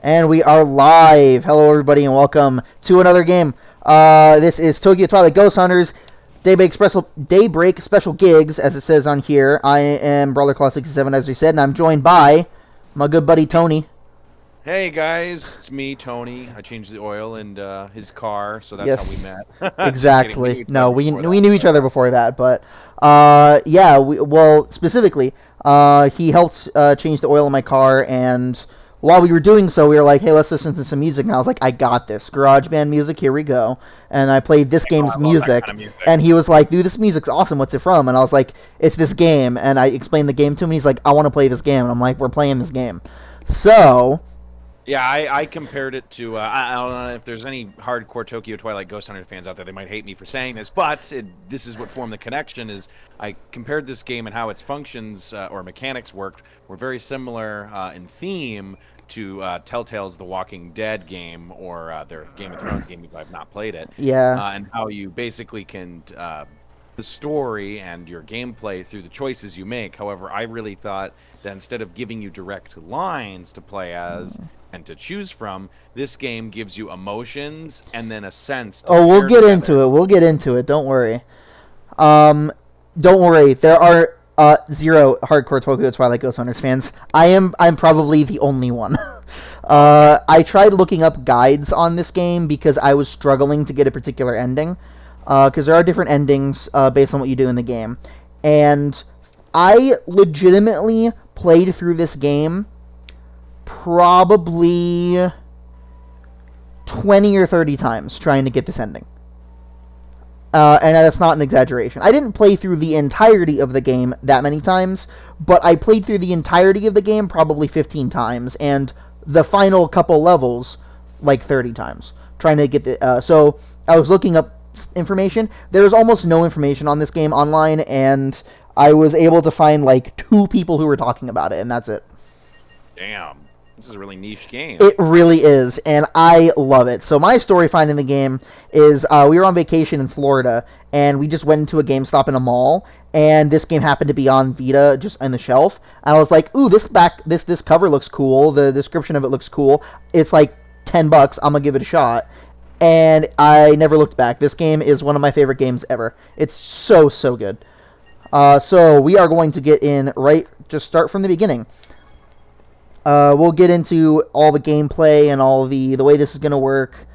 And we are live. Hello, everybody, and welcome to another game. This is Tokyo Twilight Ghost Hunters Daybreak Special Gigs, as it says on here. I am BrawlerClaw67, as we said, and I'm joined by my good buddy Tony. Hey guys, it's me, Tony. I changed the oil in his car, so that's how we met. Exactly. No, we knew each other before that, but specifically, he helped change the oil in my car, and while we were doing so, we were like, hey, let's listen to some music. And I was like, I got this. GarageBand music, here we go. And I played this game's music. And he was like, dude, this music's awesome. What's it from? And I was like, it's this game. And I explained the game to him. He's like, I want to play this game. And I'm like, we're playing this game. So... yeah, I compared it to, I don't know if there's any hardcore Tokyo Twilight Ghost Hunter fans out there, they might hate me for saying this, but this is what formed the connection, is I compared this game and how its functions or mechanics worked were very similar in theme to Telltale's The Walking Dead game, or their Game of Thrones game if I've not played it. Yeah. And how you basically can... the story and your gameplay through the choices you make. However, I really thought that instead of giving you direct lines to play as and to choose from, this game gives you emotions and then a sense. We'll get into it. We'll get into it. Don't worry. Don't worry. There are zero hardcore Tokyo Twilight Ghost Hunters fans. I'm probably the only one. I tried looking up guides on this game because I was struggling to get a particular ending. Because there are different endings based on what you do in the game. And I legitimately played through this game probably 20 or 30 times trying to get this ending. And that's not an exaggeration. I didn't play through the entirety of the game that many times, but I played through the entirety of the game probably 15 times, and the final couple levels like 30 times, trying to get the... so I was looking up information. There's almost no information on this game online, and I was able to find like 2 people who were talking about it, and that's it. Damn, this is a really niche game. It really is, and I love it. So my story finding the game is we were on vacation in Florida, and we just went into a GameStop in a mall, and this game happened to be on Vita, just on the shelf. I was like, ooh, this cover looks cool. The description of it looks cool. It's like $10. I'm gonna give it a shot. And I never looked back. This game is one of my favorite games ever. It's so, so good. So we are going to get in just start from the beginning. We'll get into all the gameplay and all the way this is going to work,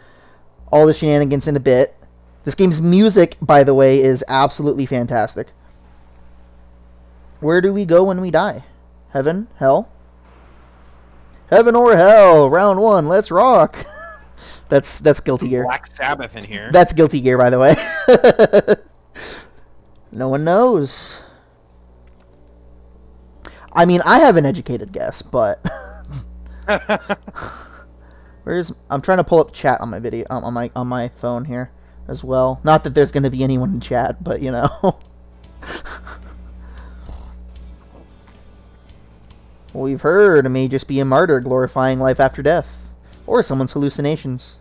all the shenanigans in a bit. This game's music, by the way, is absolutely fantastic. Where do we go when we die? Heaven? Hell? Heaven or hell? Round 1, let's rock! That's Guilty Gear. Black Sabbath in here. That's Guilty Gear, by the way. No one knows. I mean, I have an educated guess, but I'm trying to pull up chat on my video on my phone here as well. Not that there's going to be anyone in chat, but you know. We've heard it may just be a martyr glorifying life after death. Or someone's hallucinations.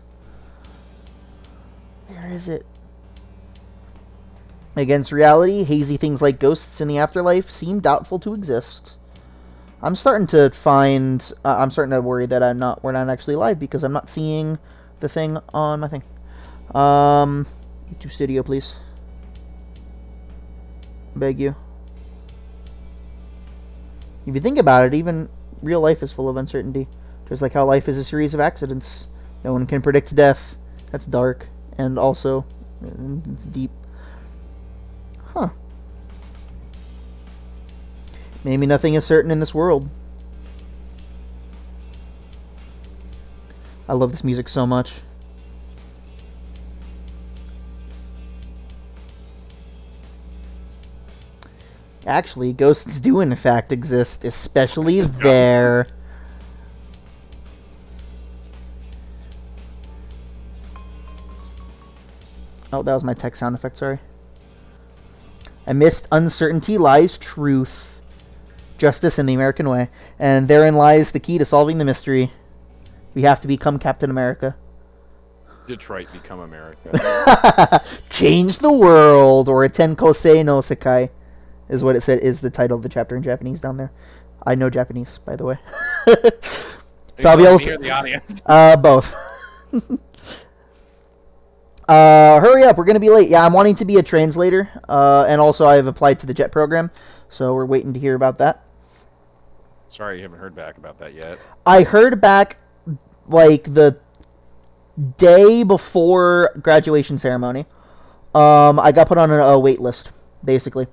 Where is it? Against reality, hazy things like ghosts in the afterlife seem doubtful to exist. I'm starting to worry that we're not actually live because I'm not seeing the thing on my thing. YouTube Studio, please. Beg you. If you think about it, even real life is full of uncertainty. Just like how life is a series of accidents. No one can predict death. That's dark. And also, it's deep. Huh. Maybe nothing is certain in this world. I love this music so much. Actually, ghosts do in fact exist, especially there. Oh, that was my tech sound effect, sorry. Amidst uncertainty lies truth. Justice in the American way. And therein lies the key to solving the mystery. We have to become Captain America. Detroit become America. Change the world, or Tenkosei no Sekai, is what it said, is the title of the chapter in Japanese down there. I know Japanese, by the way. So I'll be able to the audience. both. Hurry up, we're gonna be late. Yeah, I'm wanting to be a translator, and also I've applied to the JET program, so we're waiting to hear about that. Sorry, you haven't heard back about that yet. I heard back like the day before graduation ceremony. I got put on a wait list, basically.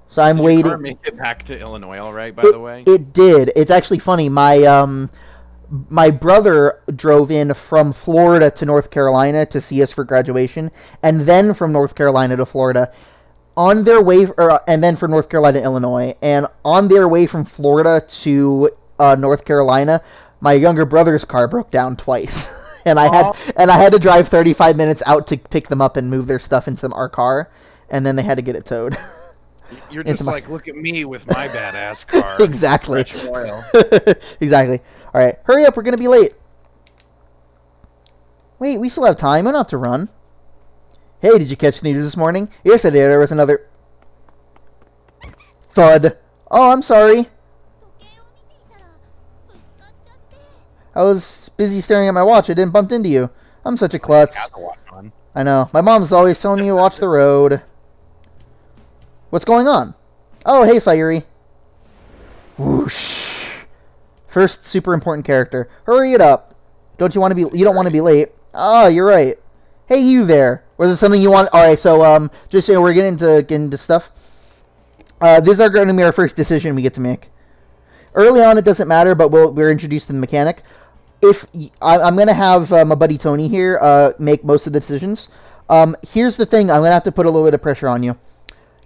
So I'm waiting. Did your car make it back to Illinois all right, by the way? It did. It's actually funny. My brother drove in from Florida to North Carolina to see us for graduation, and then from North Carolina to Florida. On their way, and then from North Carolina to Illinois, and on their way from Florida to North Carolina, my younger brother's car broke down twice, and I had to drive 35 minutes out to pick them up and move their stuff into our car, and then they had to get it towed. You're just like, look at me with my badass car. Exactly. Fresh oil. Exactly. All right, hurry up. We're going to be late. Wait, we still have time. I don't have to run. Hey, did you catch the news this morning? Yesterday there was another thud. Oh, I'm sorry. I was busy staring at my watch. I didn't bump into you. I'm such a klutz. I know. My mom's always telling me to watch the road. What's going on? Oh, hey, Sayuri. Whoosh. First super important character. Hurry it up. Don't you want to be? You don't want to be late. Oh, you're right. Hey, you there. Was there something you want? All right, so just so we're getting into stuff. This is going to be our first decision we get to make. Early on, it doesn't matter, but we're introduced to the mechanic. If I'm going to have my buddy Tony here make most of the decisions. Here's the thing. I'm going to have to put a little bit of pressure on you.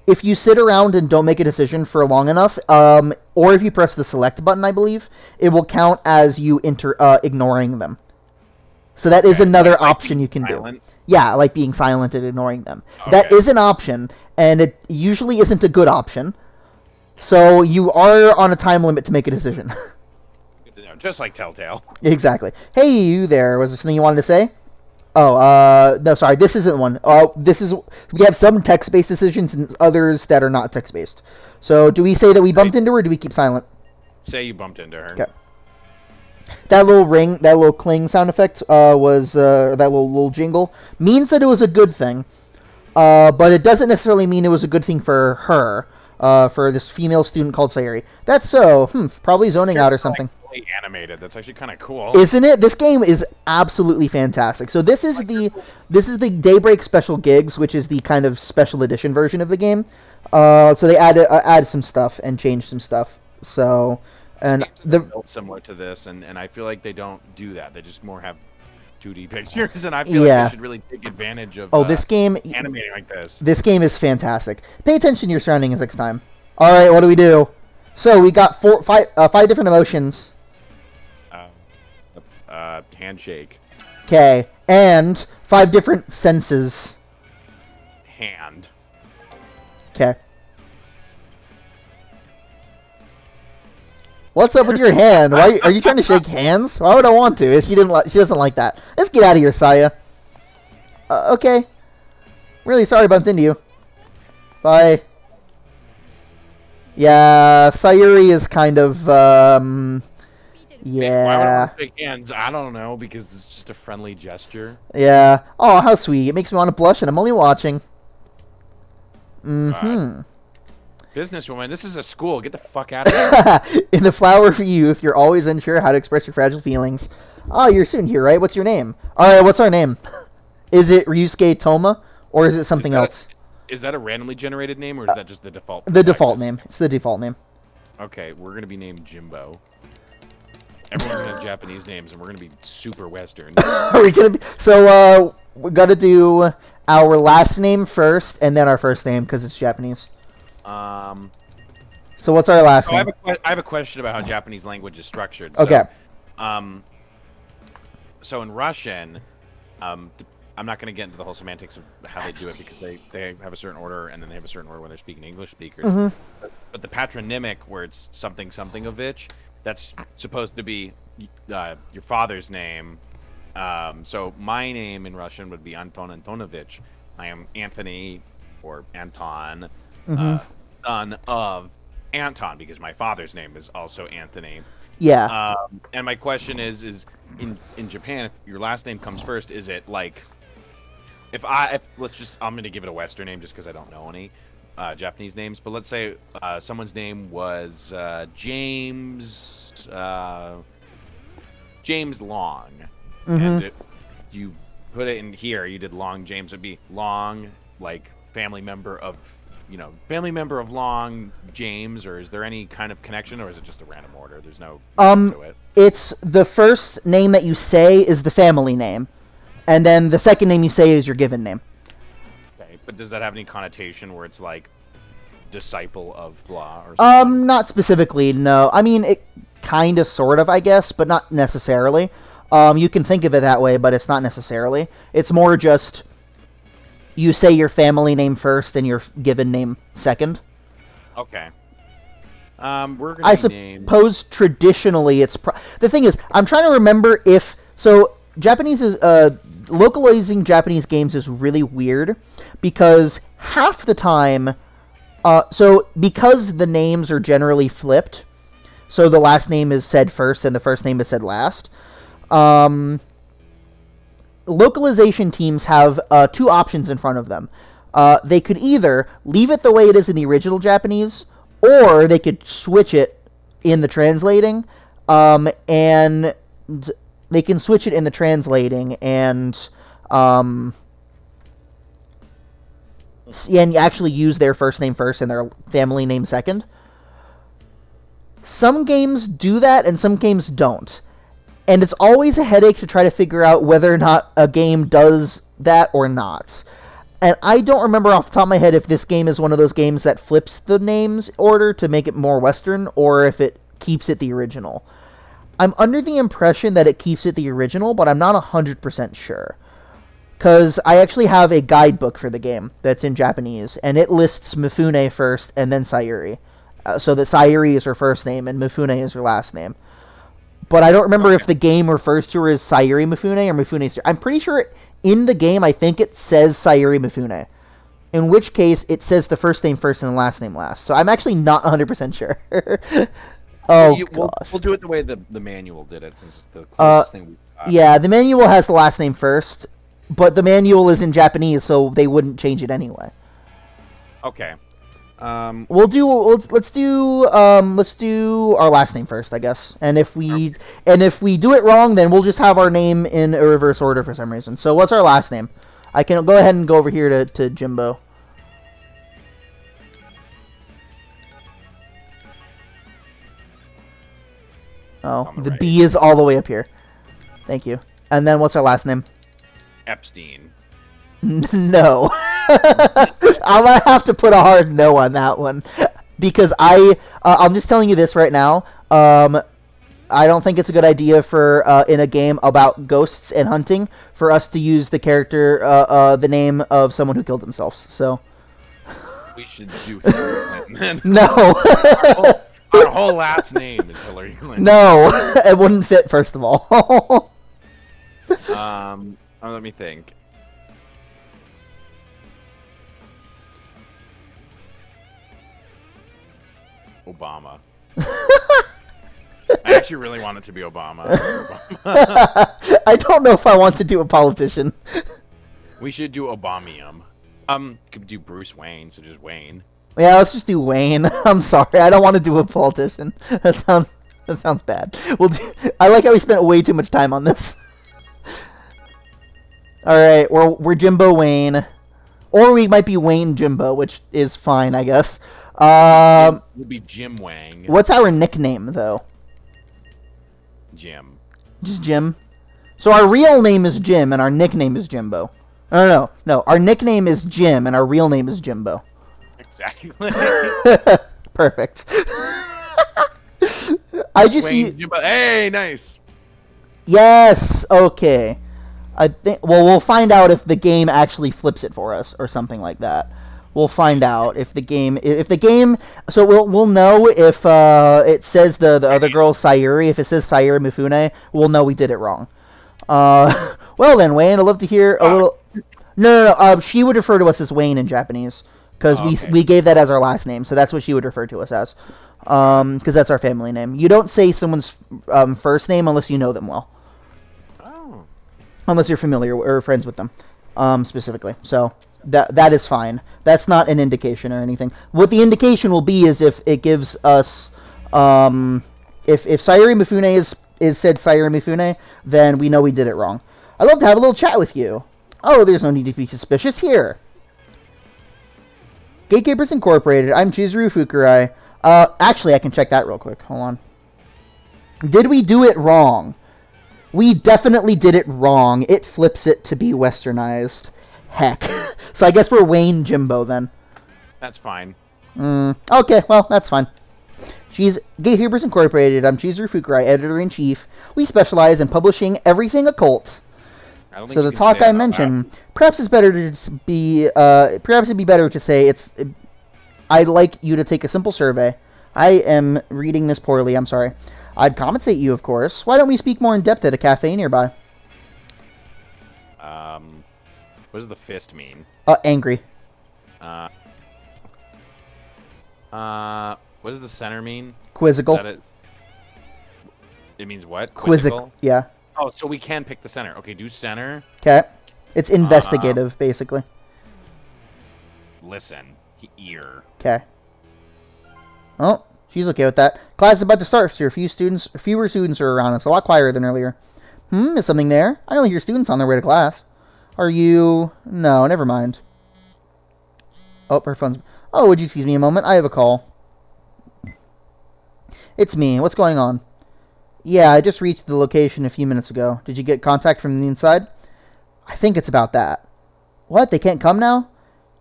If you sit around and don't make a decision for long enough, or if you press the select button, I believe, it will count as you ignoring them. So that is another option you can do. Yeah, like being silent and ignoring them. Okay. That is an option, and it usually isn't a good option. So you are on a time limit to make a decision. Good to know. Just like Telltale. Exactly. Hey, you there. Was there something you wanted to say? Oh, no, sorry. This isn't one. We have some text-based decisions and others that are not text-based. So do we say that we bumped into her, or do we keep silent? Say you bumped into her. Okay. That little ring, that little cling sound effect was that little jingle means that it was a good thing, but it doesn't necessarily mean it was a good thing for her, for this female student called Sayuri. That's so. Probably zoning out or something. Like animated. That's actually kind of cool, isn't it? This game is absolutely fantastic. So this is the Daybreak Special Gigs, which is the kind of special edition version of the game. So they added some stuff and changed some stuff. So. And built similar to this, and I feel like they don't do that. They just more have 2D pictures, and I feel like they should really take advantage of this game animating like this. This game is fantastic. Pay attention to your surroundings next time. All right, what do we do? So we got five different emotions. Handshake. Okay, and 5 different senses. Hand. Okay. What's up with your hand? Why are you trying to shake hands? Why would I want to? She doesn't like that. Let's get out of here, Saya. Okay. Really sorry I bumped into you. Bye. Yeah, Sayuri is kind of yeah. Why would I shake hands? I don't know, because it's just a friendly gesture. Yeah. Oh, how sweet. It makes me want to blush, and I'm only watching. Businesswoman, this is a school. Get the fuck out of here. In the flower of youth, you're always unsure how to express your fragile feelings. Oh, you're a student here, right? What's your name? All right, what's our name? Is it Ryusuke Toma, or is it something else? Is that a randomly generated name, or is that just the default? The default name. It's the default name. Okay, we're going to be named Jimbo. Everyone's going to have Japanese names, and we're going to be super Western. Are we going to be... So, we got to do our last name first, and then our first name, because it's Japanese. So what's our last name? I have a question about how Japanese language is structured. Okay. So in Russian, I'm not going to get into the whole semantics of how they do it, because they have a certain order, and then they have a certain order when they're speaking English speakers. Mm-hmm. But the patronymic, where it's something of which, that's supposed to be your father's name. So my name in Russian would be Anton Antonovich. I am Anthony, or Anton. Mm-hmm. Son of Anton because my father's name is also Anthony. Yeah. And my question is in Japan, if your last name comes first, is it like if let's just I'm gonna give it a Western name just because I don't know any Japanese names, but let's say someone's name was James Long, and you put it in here, you did Long James, would be Long, like family member of Long James, or is there any kind of connection, or is it just a random order? There's no to it. It's the first name that you say is the family name, and then the second name you say is your given name. Okay, but does that have any connotation where it's like disciple of blah or something? Not specifically, no. I mean, it kind of, sort of, I guess, but not necessarily. You can think of it that way, but it's not necessarily. It's more just you say your family name first and your given name second. Okay. We're gonna I suppose traditionally it's the thing is, I'm trying to remember if Japanese is localizing Japanese games is really weird because half the time because the names are generally flipped, so the last name is said first and the first name is said last. Localization teams have two options in front of them. They could either leave it the way it is in the original Japanese, or they could switch it in the translating, and they can switch it in the translating and actually use their first name first and their family name second. Some games do that and some games don't. And it's always a headache to try to figure out whether or not a game does that or not. And I don't remember off the top of my head if this game is one of those games that flips the names order to make it more Western, or if it keeps it the original. I'm under the impression that it keeps it the original, but I'm not 100% sure. Because I actually have a guidebook for the game that's in Japanese, and it lists Mifune first and then Sayuri. So that Sayuri is her first name and Mifune is her last name. But I don't remember if the game refers to her as Sayuri Mifune or Mifune Sayuri. I'm pretty sure in the game, I think it says Sayuri Mifune. In which case, it says the first name first and the last name last. So I'm actually not 100% sure. We'll do it the way the manual did it, since it's the closest thing we've got. Yeah, the manual has the last name first, but the manual is in Japanese, so they wouldn't change it anyway. Okay. Let's do our last name first, I guess. And if we do it wrong, then we'll just have our name in a reverse order for some reason. So what's our last name? I can go ahead and go over here to Jimbo. Oh, the right. B is all the way up here. Thank you. And then what's our last name? Epstein. No. I might have to put a hard no on that one. Because I'm just telling you this right now. I don't think it's a good idea for in a game about ghosts and hunting for us to use the character, the name of someone who killed themselves. So we should do Hillary Clinton. No. Our whole last name is Hillary Clinton. No, it wouldn't fit. First of all. Let me think. Obama. I actually really want it to be Obama. I don't know if I want to do a politician. We should do Obamium. Could do Bruce Wayne, so just Wayne. Yeah, let's just do Wayne. I'm sorry, I don't want to do a politician. That sounds bad. I like how we spent way too much time on this. All right, we're Jimbo Wayne, or we might be Wayne Jimbo, which is fine, I guess. We'll be Jim Wang. What's our nickname though? Jim. Just Jim. So our real name is Jim, and our nickname is Jimbo. No. Our nickname is Jim, and our real name is Jimbo. Exactly. Perfect. I just Wayne, Jimbo. Hey, nice. Yes. Okay. I think. Well, we'll find out if the game actually flips it for us, or something like that. We'll find out if the game. So we'll know if it says the other girl's Sayuri. If it says Sayuri Mifune, we'll know we did it wrong. Well then, Wayne, I'd love to hear a little. No. She would refer to us as Wayne in Japanese because we gave that as our last name, so that's what she would refer to us as. Because that's our family name. You don't say someone's first name unless you know them well. Oh. Unless you're familiar or friends with them, specifically. So that is fine. That's not an indication or anything. What the indication will be is if it gives us, if Sayuri Mifune is said Sayuri Mifune, then we know we did it wrong. I'd love to have a little chat with you. Oh, there's no need to be suspicious here. Gatekeepers Incorporated. I'm Chizuru Fukurai. Actually, I can check that real quick. Hold on. Did we do it wrong? We definitely did it wrong. It flips it to be westernized. Heck. So I guess we're Wayne Jimbo then. That's fine. Okay, well, that's fine. She's Gatekeepers Incorporated. I'm Chizuru Fukurai, Editor-in-Chief. We specialize in publishing everything occult. So the talk I mentioned, perhaps it's better to be, perhaps it'd be better to say I'd like you to take a simple survey. I am reading this poorly, I'm sorry. I'd compensate you, of course. Why don't we speak more in depth at a cafe nearby? What does the fist mean? Angry. What does the center mean? Quizzical. Is that it means what? Quizzical. Yeah. Oh, so we can pick the center. Okay, do center. Okay. It's investigative, basically. Listen. Ear. Okay. Oh, she's okay with that. Class is about to start, so fewer students are around. It's a lot quieter than earlier. Is something there? I only hear students on their way to class. Are you... No, never mind. Oh, her phone's... Oh, would you excuse me a moment? I have a call. It's me. What's going on? Yeah, I just reached the location a few minutes ago. Did you get contact from the inside? I think it's about that. What? They can't come now?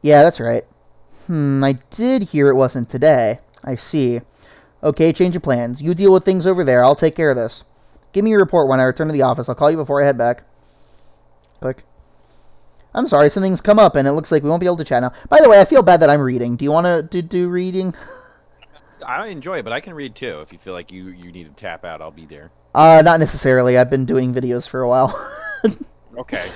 Yeah, that's right. I did hear it wasn't today. I see. Okay, change of plans. You deal with things over there. I'll take care of this. Give me your report when I return to the office. I'll call you before I head back. Click. I'm sorry, something's come up, and it looks like we won't be able to chat now. By the way, I feel bad that I'm reading. Do you want to do reading? I enjoy it, but I can read too. If you feel like you need to tap out, I'll be there. Not necessarily. I've been doing videos for a while. Okay.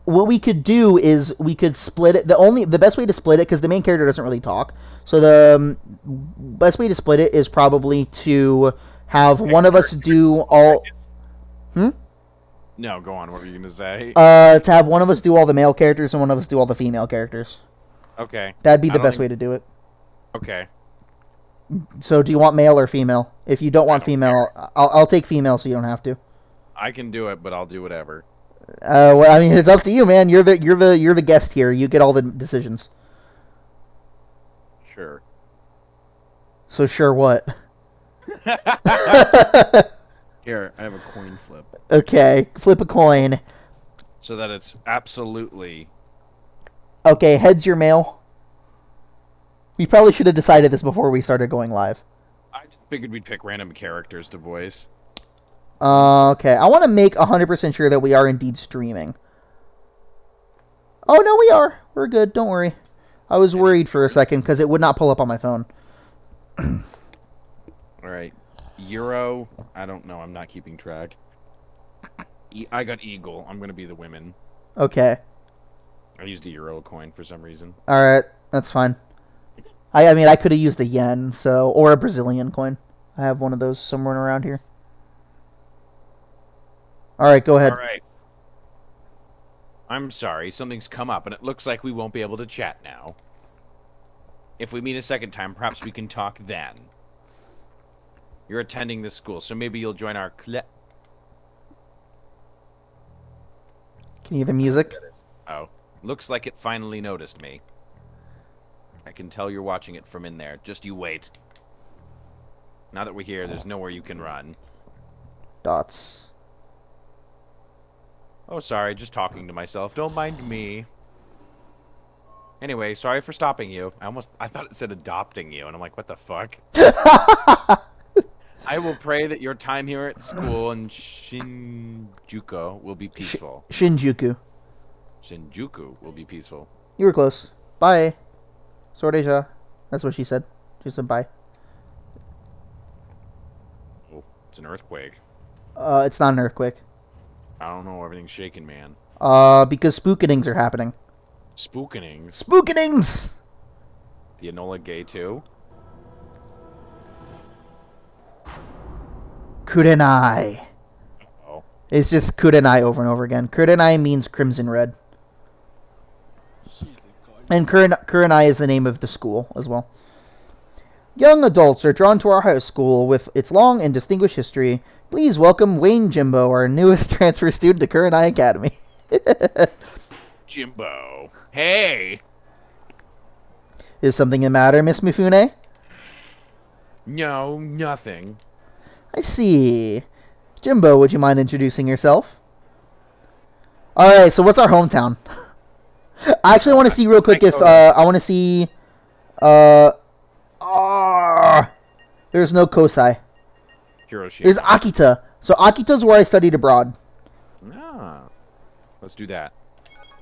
What we could do is we could split it. The best way to split it, because the main character doesn't really talk, so the best way to split it is probably to have one of us do all. No, go on. What were you gonna say? To have one of us do all the male characters and one of us do all the female characters. Okay. That'd be the best way to do it. Okay. So, do you want male or female? If you don't want female, I'll take female, so you don't have to. I can do it, but I'll do whatever. Well, I mean, it's up to you, man. You're the guest here. You get all the decisions. Sure. So sure what? Here, I have a coin flip. Okay, flip a coin. So that it's absolutely... Okay, heads your male. We probably should have decided this before we started going live. I just figured we'd pick random characters to voice. Okay, I want to make 100% sure that we are indeed streaming. Oh, no, we are. We're good, don't worry. I was worried for a second because it would not pull up on my phone. Alright. Euro, I don't know, I'm not keeping track. I got Eagle, I'm going to be the women. Okay. I used a Euro coin for some reason. Alright, that's fine. I mean, I could have used a yen, so, or a Brazilian coin. I have one of those somewhere around here. Alright, go ahead. Alright. I'm sorry, something's come up, and it looks like we won't be able to chat now. If we meet a second time, perhaps we can talk then. You're attending this school, so maybe you'll join our Can you hear the music? Oh. Looks like it finally noticed me. I can tell you're watching it from in there. Just you wait. Now that we're here, there's nowhere you can run. Dots. Oh, sorry, just talking to myself. Don't mind me. Anyway, sorry for stopping you. I thought it said adopting you, and I'm like, what the fuck? I will pray that your time here at school in Shinjuku will be peaceful. Shinjuku. Shinjuku will be peaceful. You were close. Bye. Sordeja. That's what she said. She said bye. Oh, it's an earthquake. It's not an earthquake. I don't know, everything's shaking, man. Because spookenings are happening. Spookenings? Spookenings! The Enola Gay too? Kurenai. Oh. It's just Kurenai over and over again. Kurenai means crimson red. And Kurenai is the name of the school as well. Young adults are drawn to our high school with its long and distinguished history. Please welcome Wayne Jimbo, our newest transfer student to Kurenai Academy. Jimbo. Hey! Is something the matter, Miss Mifune? No, nothing. I see. Jimbo, would you mind introducing yourself? Alright, so what's our hometown? I actually want to see real quick if, I want to see, there's no Kosai. Hiroshima. There's Akita. So Akita's where I studied abroad. Ah. Let's do that.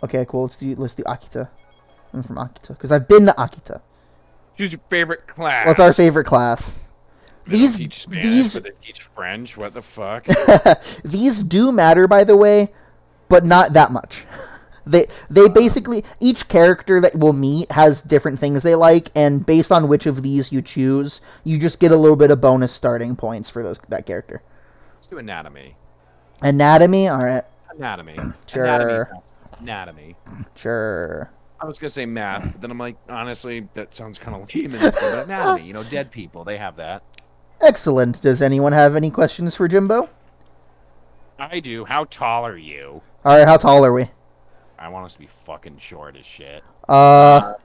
Okay, cool. Let's do Akita. I'm from Akita because I've been to Akita. Choose your favorite class. What's our favorite class? They don't teach Spanish, but they teach French. What the fuck? These do matter, by the way, but not that much. They basically, each character that we'll meet has different things they like, and based on which of these you choose, you just get a little bit of bonus starting points for that character. Let's do anatomy. Anatomy? Alright. Anatomy. Sure. Anatomy. Sure. I was going to say math, but then I'm like, honestly, that sounds kind of lame in this one, but anatomy, you know, dead people, they have that. Excellent. Does anyone have any questions for Jimbo? I do. How tall are you? Alright, how tall are we? I want us to be fucking short as shit. That's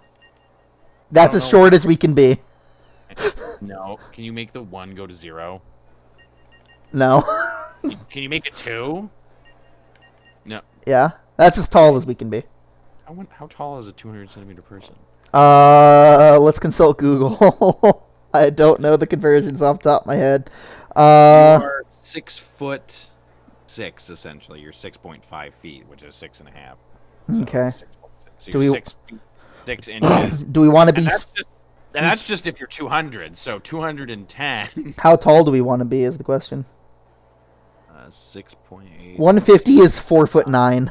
as short as we can be. No. Can you make the 1 go to 0? No. Can you make it 2? No. Yeah, that's as tall as we can be. How tall is a 200-centimeter person? Let's consult Google. I don't know the conversions off the top of my head. You are 6'6", essentially. You're 6.5 feet, which is 6.5. So okay. 6.6. So you're 6 feet, 6 inches. Do we want to be... And that's just if you're 200, so 210. How tall do we want to be is the question. 6.8. 150 is 4'9".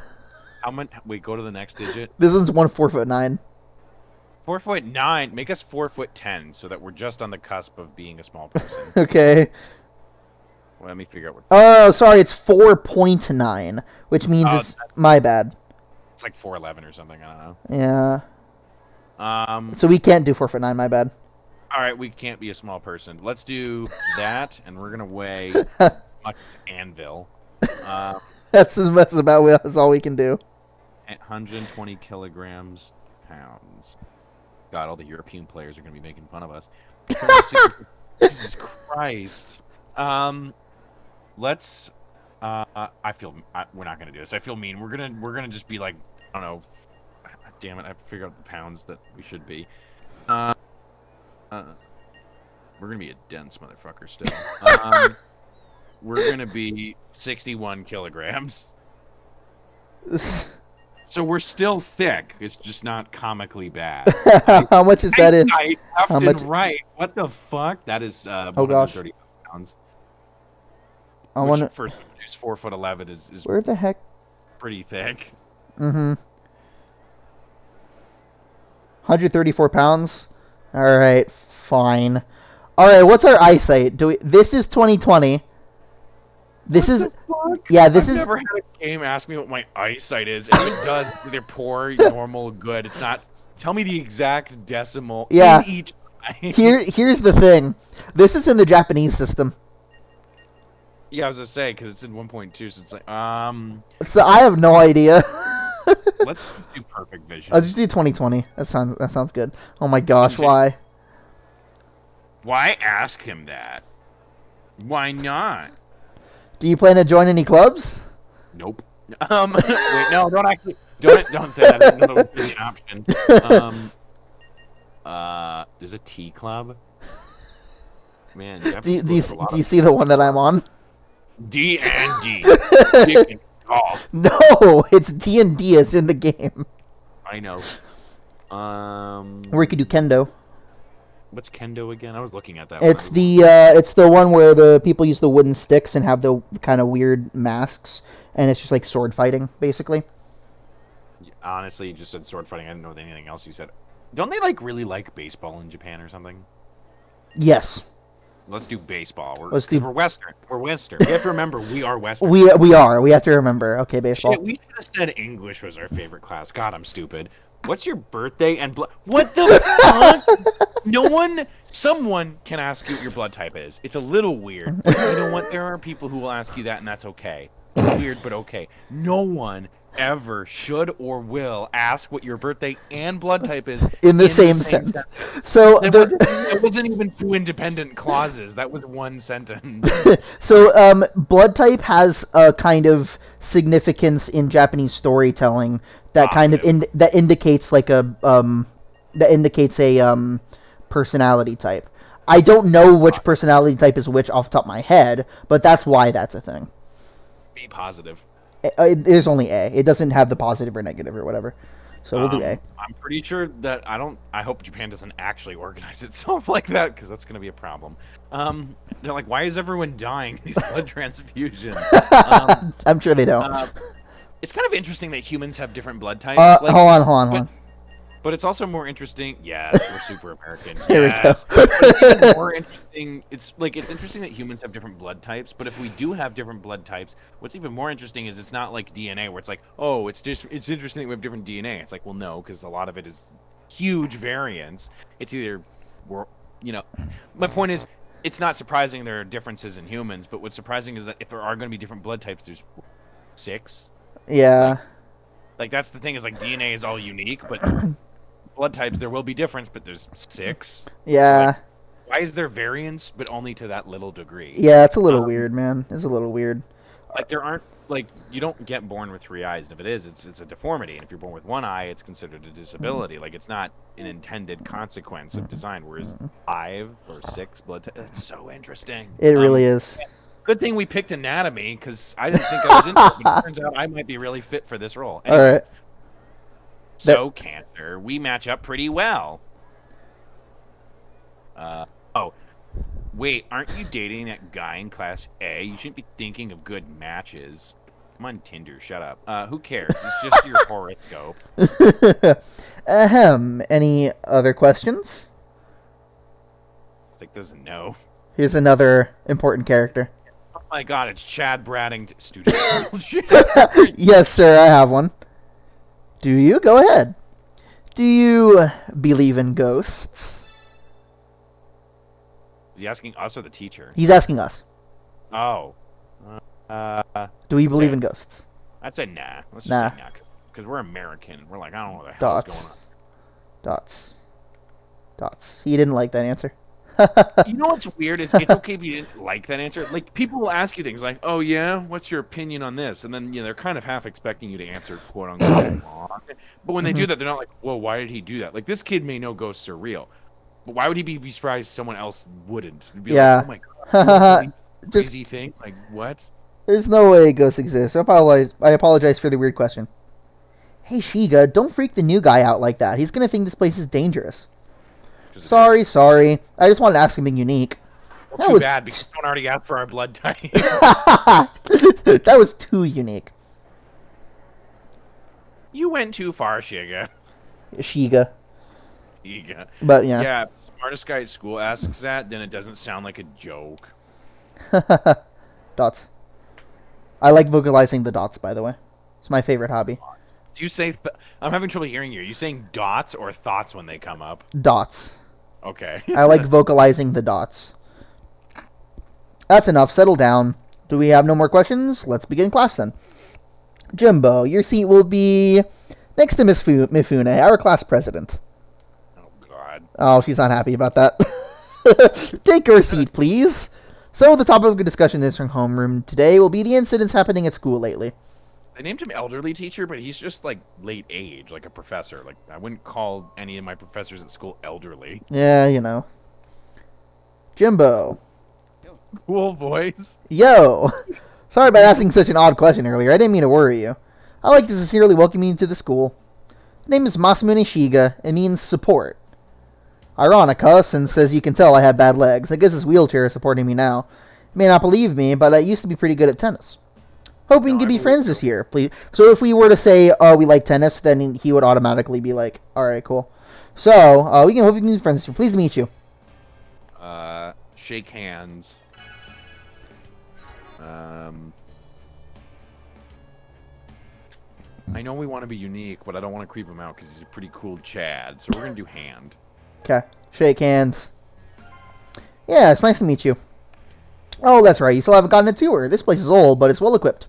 How much? Wait, go to the next digit. This one's 4'9". 4'9". Make us 4'10", so that we're just on the cusp of being a small person. Okay. Well, let me figure out what. Oh, sorry, it's 4.9, which means it's my bad. It's like 4'11" or something. I don't know. Yeah. So we can't do 4'9", my bad. All right, we can't be a small person. Let's do that, and we're gonna weigh much anvil. That's all we can do. 120 kilograms, pounds. God, all the European players are gonna be making fun of us. Jesus Christ. Let's. We're not gonna do this. I feel mean. We're gonna just be like, I don't know. Damn it! I have to figure out the pounds that we should be. We're gonna be a dense motherfucker still. We're gonna be 61 kilograms. So we're still thick. It's just not comically bad. How much is that in? How much? Right. What the fuck? That is 130 pounds. I want to. First, 4'11" is where the heck? Pretty thick. 134 pounds. All right, fine. All right, what's our eyesight? This is 2020. This is. Yeah, this is. I've never had a game ask me what my eyesight is. If it does, they're poor, normal, good. It's not. Tell me the exact decimal. Yeah. In each eye. Here's the thing. This is in the Japanese system. Yeah, I was gonna say because it's in 1.2, so it's like So I have no idea. let's do perfect vision. Let's just do 2020. That sounds good. Oh my gosh, why? Why ask him that? Why not? Do you plan to join any clubs? Nope. Wait, no, don't say that. I didn't know that was an option. There's a tea club. Man, do you see the one that I'm on? D&D. No, it's D&D is in the game. I know. Or you could do kendo. What's kendo again? I was looking at that. It's the one where the people use the wooden sticks and have the kind of weird masks, and it's just like sword fighting, basically. Honestly, you just said sword fighting. I didn't know anything else you said. Don't they really like baseball in Japan or something? Yes. Let's do baseball. Let's do. We're Western. We're Western. We have to remember we are Western. We are. We have to remember. Okay, baseball. Shit, we should have said English was our favorite class. God, I'm stupid. What's your birthday and blood? What the fuck? Someone can ask you what your blood type is. It's a little weird, but you know what? There are people who will ask you that, and that's okay. Weird, but okay. No one ever should or will ask what your birthday and blood type is in the same sentence. So it wasn't even two independent clauses. That was one sentence. So blood type has a kind of significance in Japanese storytelling that kind of that indicates like a personality type. I don't know which personality type is which off the top of my head, but that's why that's a thing. Be positive. It is only A. It doesn't have the positive or negative or whatever. So we'll do A. I'm pretty sure that I hope Japan doesn't actually organize itself like that, because that's going to be a problem. They're like, why is everyone dying? These blood transfusions. I'm sure they don't. It's kind of interesting that humans have different blood types. Hold on. But it's also more interesting. Yes, we're super American. Here yes. we go. It's more interesting. It's interesting that humans have different blood types. But if we do have different blood types, what's even more interesting is it's not like DNA, where it's like, oh, it's interesting that we have different DNA. It's like, well, no, because a lot of it is huge variance. It's either my point is, it's not surprising there are differences in humans. But what's surprising is that if there are going to be different blood types, there's 6. Yeah. Like that's the thing, is like DNA is all unique, but blood types, there will be difference, but there's 6. Yeah. So, like, why is there variance, but only to that little degree? Yeah, it's a little weird, man. It's a little weird. Like there aren't you don't get born with 3 eyes. And if it is, it's a deformity. And if you're born with 1 eye, it's considered a disability. Like it's not an intended consequence of design. Whereas 5 or 6 blood types, it's so interesting. It really is. Good thing we picked anatomy, because I didn't think I was into it, but it turns out I might be really fit for this role. Anyway, all right. So, Cancer, we match up pretty well. Oh, wait, aren't you dating that guy in Class A? You shouldn't be thinking of good matches. I'm on Tinder, shut up. Who cares? It's just your horoscope. Any other questions? It's like, doesn't know. Here's another important character. Oh my god, it's Chad Braddington. Student. Yes, sir, I have one. Do you? Go ahead. Do you believe in ghosts? Is he asking us or the teacher? He's asking us. Oh. Do we believe in ghosts? I'd say nah. Let's just say nah. Because we're American. We're like, I don't know what the hell is going on. Dots. He didn't like that answer. You know what's weird is it's okay if you didn't like that answer. Like people will ask you things like, "Oh yeah, what's your opinion on this?" And then they're kind of half expecting you to answer "quote unquote." But when they do that, they're not like, "Whoa, why did he do that?" Like this kid may know ghosts are real, but why would he be surprised someone else wouldn't? He'd be like, "Oh my god, crazy thing!" Like what? There's no way ghosts exist. I apologize for the weird question. Hey Shiga, don't freak the new guy out like that. He's gonna think this place is dangerous. Sorry. I just wanted to ask something unique. Well, too bad, because someone already asked for our blood type. That was too unique. You went too far, Shiga. Shiga. But yeah. Yeah, smartest guy at school asks that, then it doesn't sound like a joke. Dots. I like vocalizing the dots, by the way. It's my favorite hobby. Do you say... I'm having trouble hearing you. Are you saying dots or thoughts when they come up? Dots. Okay. I like vocalizing the dots. That's enough. Settle down. Do we have no more questions? Let's begin class then. Jimbo, your seat will be next to Miss Mifune, our class president. Oh, God. Oh, she's not happy about that. Take your seat, please. So, the topic of discussion in this homeroom today will be the incidents happening at school lately. They named him elderly teacher, but he's just like late age, like a professor. Like I wouldn't call any of my professors at school elderly. Yeah, you know. Jimbo. Cool voice. Yo. Sorry about asking such an odd question earlier. I didn't mean to worry you. I'd like to sincerely welcome you to the school. My name is Masamune Shiga. It means support. Ironic, huh? Since, as you can tell, I have bad legs. I guess this wheelchair is supporting me now. You may not believe me, but I used to be pretty good at tennis. Hoping to be friends this year, please. So if we were to say, we like tennis, then he would automatically be like, alright, cool. So, we can hope we can be friends this year. Pleased to meet you. shake hands. I know we want to be unique, but I don't want to creep him out because he's a pretty cool Chad. So we're gonna do hand. Okay. Shake hands. Yeah, it's nice to meet you. Oh, that's right. You still haven't gotten a tour. This place is old, but it's well equipped.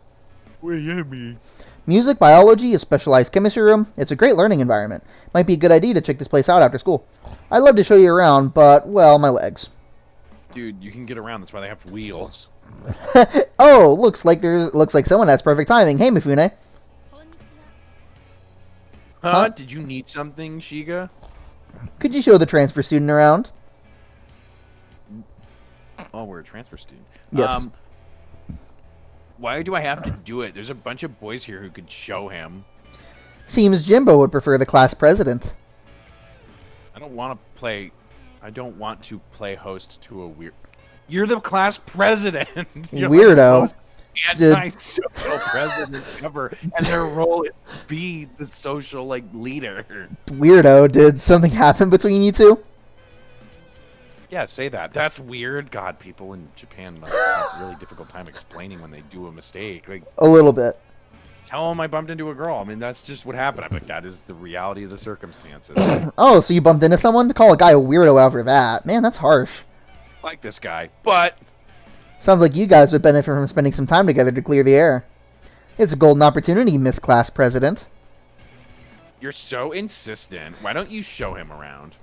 What do you mean? Music, biology, a specialized chemistry room. It's a great learning environment. Might be a good idea to check this place out after school. I'd love to show you around, but, well, my legs. Dude, you can get around. That's why they have wheels. Oh, looks like someone has perfect timing. Hey, Mifune. Huh? Did you need something, Shiga? Could you show the transfer student around? Oh, we're a transfer student. Yes. Why do I have to do it? There's a bunch of boys here who could show him. Seems Jimbo would prefer the class president. I don't want to play host to a weird... You're the class president! You're Weirdo. Like the most anti-social president ever, and their role is to be the social, like, leader. Weirdo. Did something happen between you two? Yeah, say that. That's weird. God, people in Japan must have a really difficult time explaining when they do a mistake. Like, A little bit. tell them I bumped into a girl. I mean, that's just what happened. I'm like, that is the reality of the circumstances. Oh, so you bumped into someone? To call a guy a weirdo after that. Man, that's harsh. Like this guy. But Sounds like you guys would benefit from spending some time together to clear the air. It's a golden opportunity, Miss Class President. you're so insistent. Why don't you show him around?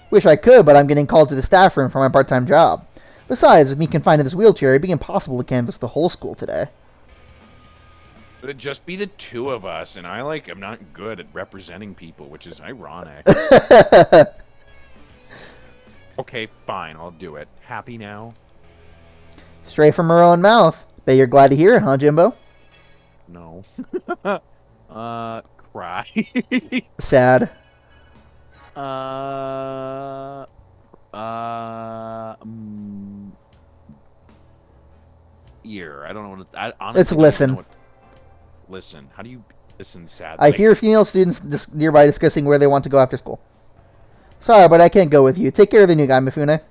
Wish I could, but I'm getting called to the staff room for my part-time job. Besides, with me confined to this wheelchair, it'd be impossible to canvass the whole school today. It'd just be the two of us, and I'm not good at representing people, which is ironic. Okay, fine, I'll do it. Happy now? Straight from her own mouth. Bet you're glad to hear it, huh, Jimbo? No. Cry. Sad. Ear. I don't know what I honestly It's don't even listen. know what- listen. How do you listen sadly? I hear female students nearby discussing where they want to go after school. Sorry, but I can't go with you. Take care of the new guy, Mifune.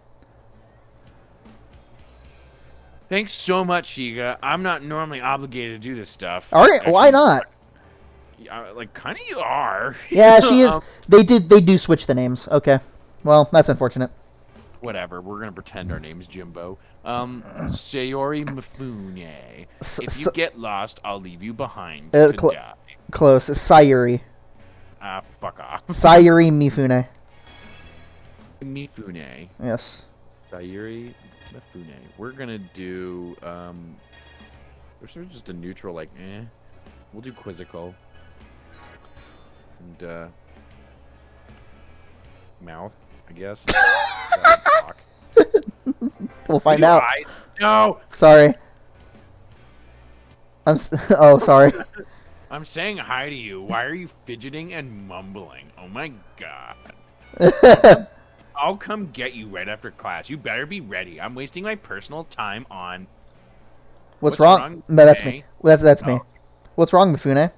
Thanks so much, Shiga. I'm not normally obligated to do this stuff. Alright, why not? Like, kind of you are. Yeah, she is. They do switch the names. Okay. Well, that's unfortunate. Whatever. We're gonna pretend our name's Jimbo. Sayori Mifune. If you get lost, I'll leave you behind to die. Close. Sayuri. Fuck off. Sayuri Mifune. Mifune. Yes. Sayuri Mifune. We're gonna do, there's sort of just a neutral, like, eh. We'll do quizzical. And, mouth, I guess. We'll find out. No! Sorry. Oh, sorry. I'm saying hi to you. Why are you fidgeting and mumbling? Oh my god. I'll come get you right after class. You better be ready. I'm wasting my personal time on... What's wrong? No, that's me. That's me. What's wrong, Mifune?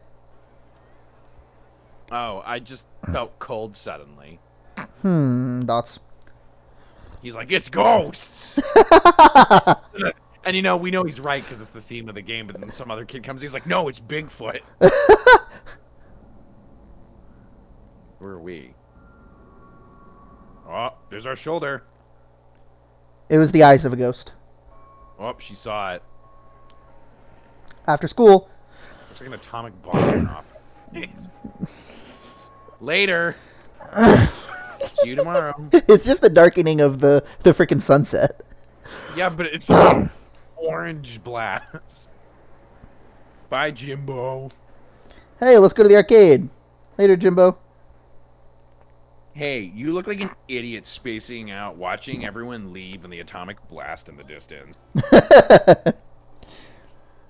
Oh, I just felt cold suddenly. Dots. He's like, it's ghosts! And you know, we know he's right because it's the theme of the game, but then some other kid comes, he's like, no, it's Bigfoot. Where are we? Oh, there's our shoulder. It was the eyes of a ghost. Oh, she saw it. After school. Looks like an atomic bomb went off. Later. See you tomorrow. It's just the darkening of the freaking sunset. Yeah, but it's orange blast. Bye, Jimbo. Hey, let's go to the arcade. Later, Jimbo. Hey, you look like an idiot spacing out, watching everyone leave and the atomic blast in the distance.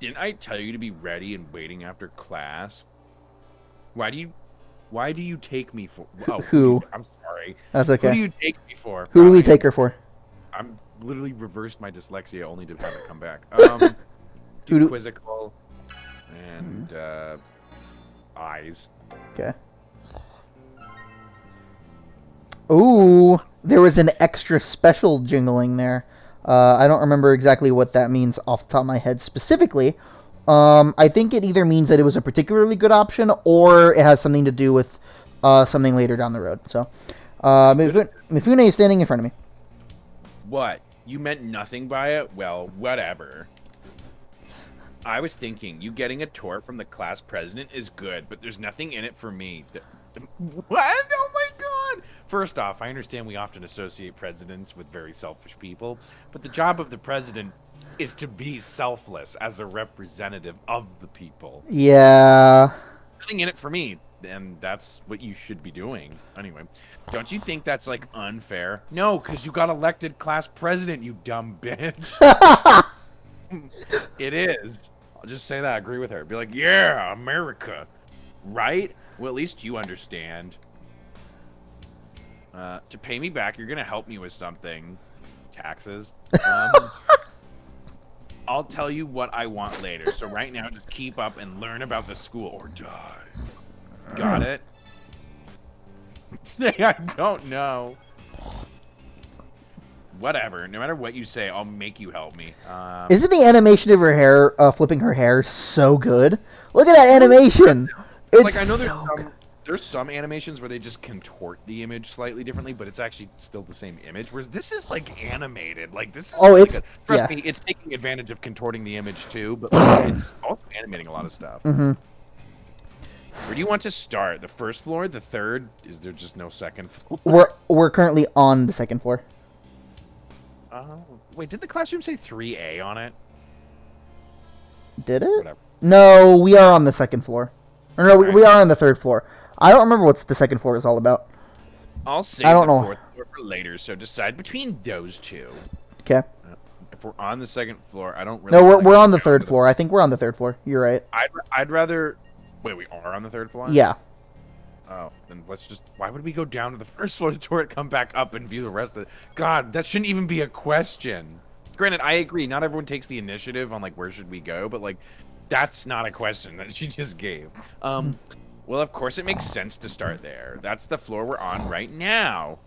Didn't I tell you to be ready and waiting after class? Why do you take me for... Oh, Who? I'm sorry. That's okay. Who do you take me for? Who do we take her for? I'm literally reversed my dyslexia only to have it come back. Who Quizzical and eyes. Okay. Ooh, there was an extra special jingling there. I don't remember exactly what that means off the top of my head specifically. I think it either means that it was a particularly good option or it has something to do with something later down the road. So, Mifune is standing in front of me. What? You meant nothing by it? Well, whatever. I was thinking, you getting a tour from the class president is good, but there's nothing in it for me. What? Oh my god! First off, I understand we often associate presidents with very selfish people, but the job of the president is to be selfless as a representative of the people. Yeah. Nothing in it for me, and that's what you should be doing. Anyway, don't you think that's, like, unfair? No, because you got elected class president, you dumb bitch. It is. I'll just say that. I agree with her. Be like, yeah, America. Right? Well, at least you understand. To pay me back, you're going to help me with something. Taxes. I'll tell you what I want later. So right now, just keep up and learn about the school or die. Got it? Say I don't know. Whatever. No matter what you say, I'll make you help me. Isn't the animation of her hair, flipping her hair, so good? Look at that animation. It's like, I know so there's some animations where they just contort the image slightly differently, but it's actually still the same image. Whereas this is like animated. Like this is really good. Trust me, it's taking advantage of contorting the image too, but like, it's also animating a lot of stuff. Mm-hmm. Where do you want to start? The first floor, the third? Is there just no second floor? We're currently on the second floor. Wait, did the classroom say 3A on it? Did it? Whatever. No, we are on the second floor. Or no, we are on the third floor. I don't remember what the second floor is all about. I'll save the fourth floor for later, so decide between those two. Okay. If we're on the second floor, I don't really... No, we're on the third floor. I think we're on the third floor. You're right. I'd rather... Wait, we are on the third floor? Yeah. Oh, then let's just... Why would we go down to the first floor to tour it, come back up, and view the rest of it? God, that shouldn't even be a question. Granted, I agree. Not everyone takes the initiative on, like, where should we go, but, like, that's not a question that she just gave. Well, of course it makes sense to start there. That's the floor we're on right now.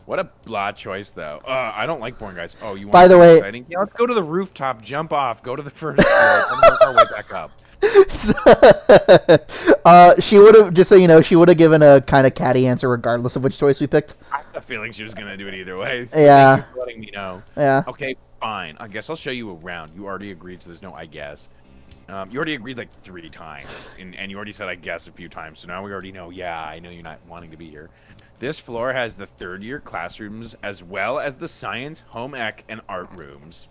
What a blah choice, though. I don't like boring guys. Oh, you want By the way... exciting? Yeah, let's go to the rooftop, jump off, go to the first floor, and work our way back up. She would have, just so you know, she would have given a kind of catty answer regardless of which choice we picked. I have a feeling she was going to do it either way. Yeah. Thank you for letting me know. Yeah. Okay, fine. I guess I'll show you around. You already agreed, so there's no I guess. You already agreed like 3 times, and you already said I guess a few times, so now we already know, yeah, I know you're not wanting to be here. This floor has the third-year classrooms, as well as the science, home ec, and art rooms.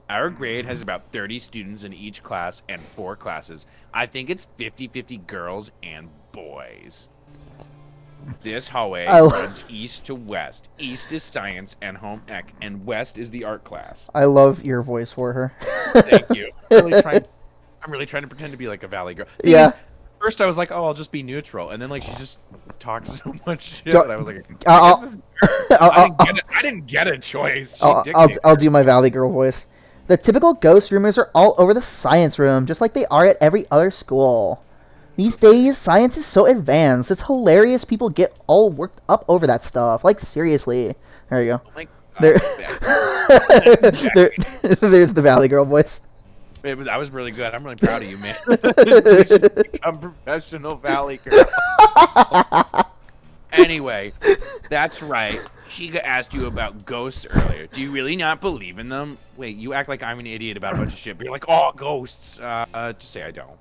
Our grade has about 30 students in each class and 4 classes. I think it's 50-50 girls and boys. This hallway runs east to west. East is science and home ec, and west is the art class. I love your voice for her. Thank you. I'm really trying to pretend to be like a valley girl. Yeah. First I was like, oh, I'll just be neutral, and then like she just talks so much shit. And I was like, I didn't get a choice. I'll do my valley girl voice. The typical ghost rumors are all over the science room, just like they are at every other school. These days, science is so advanced. It's hilarious people get all worked up over that stuff. Like, seriously. There you go. There's the Valley Girl voice. That was really good. I'm really proud of you, man. You should become professional Valley Girl. Anyway, that's right. Sheikah asked you about ghosts earlier. Do you really not believe in them? Wait, you act like I'm an idiot about a bunch of shit, but you're like, oh, ghosts. Just say I don't.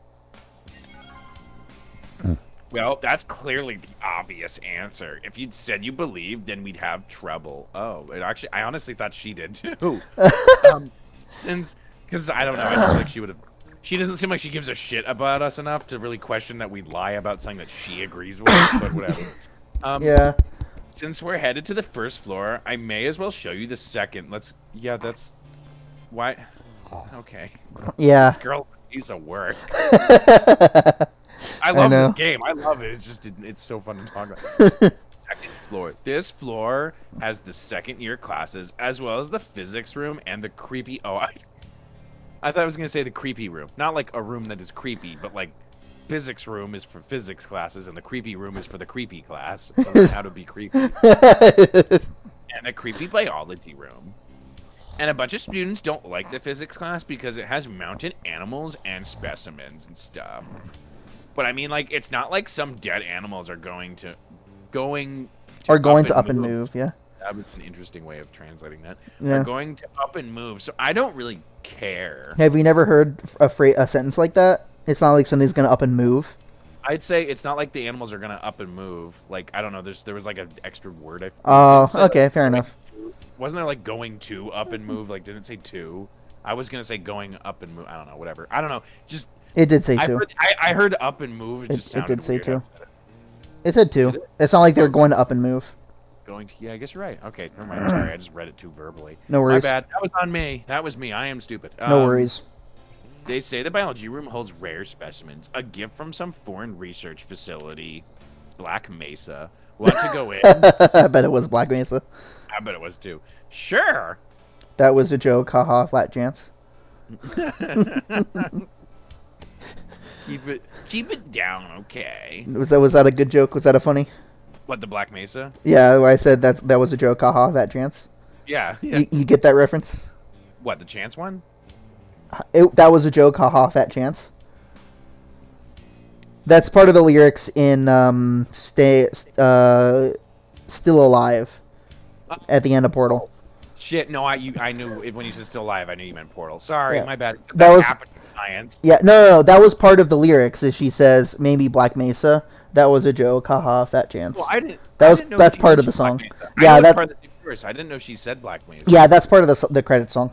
Well, that's clearly the obvious answer. If you'd said you believed, then we'd have trouble. Oh, I honestly thought she did too. Because I don't know, I just feel like she would have. She doesn't seem like she gives a shit about us enough to really question that we'd lie about something that she agrees with. But whatever. Yeah. Since we're headed to the first floor, I may as well show you the second. Yeah, that's why. Okay. Yeah. This girl's a piece of work. I love this game. I love it. It's just, it's so fun to talk about. Second floor. This floor has the second-year classes, as well as the physics room and the creepy... Oh, I thought I was going to say the creepy room. Not like a room that is creepy, but like physics room is for physics classes, and the creepy room is for the creepy class to learn how to be creepy, and a creepy biology room. And a bunch of students don't like the physics class because it has mountain animals and specimens and stuff. But I mean, like, it's not like some dead animals are going to up and move. Yeah, that was an interesting way of translating that. Yeah. Are going to up and move, so I don't really care. Have you never heard a sentence like that? It's not like something's gonna up and move. I'd say it's not like the animals are gonna up and move. Like, I don't know. There was like an extra word. Oh, okay, fair enough. Wasn't there like going to up and move? Like, didn't it say to? I was gonna say going up and move. I don't know. Whatever. I don't know. Just it did say two. I heard up and move. It did say two. It said two. It's not like they're going to up and move. Going to, yeah, I guess you're right. Okay, never mind. Sorry, I just read it too verbally. No worries. My bad. That was on me. That was me. I am stupid. No worries. They say the biology room holds rare specimens, a gift from some foreign research facility, Black Mesa. Want to go in? I bet it was Black Mesa. I bet it was too. Sure. That was a joke. Haha, flat chance. Keep it down, okay. Was that a good joke? Was that a funny? What, the Black Mesa? Yeah, I said that was a joke. Haha, that chance. Yeah. You get that reference? What, the chance one? That was a joke. Haha, fat chance. That's part of the lyrics in Still Alive at the end of Portal. Shit, no, I knew when you said Still Alive, I knew you meant Portal. Sorry, my bad. That was science. Yeah, no, that was part of the lyrics. As she says, maybe Black Mesa. That was a joke. Haha, fat chance. Well, I didn't. That's part of the song. Yeah, that's part of the verse. I didn't know she said Black Mesa. Yeah, that's part of the credit song.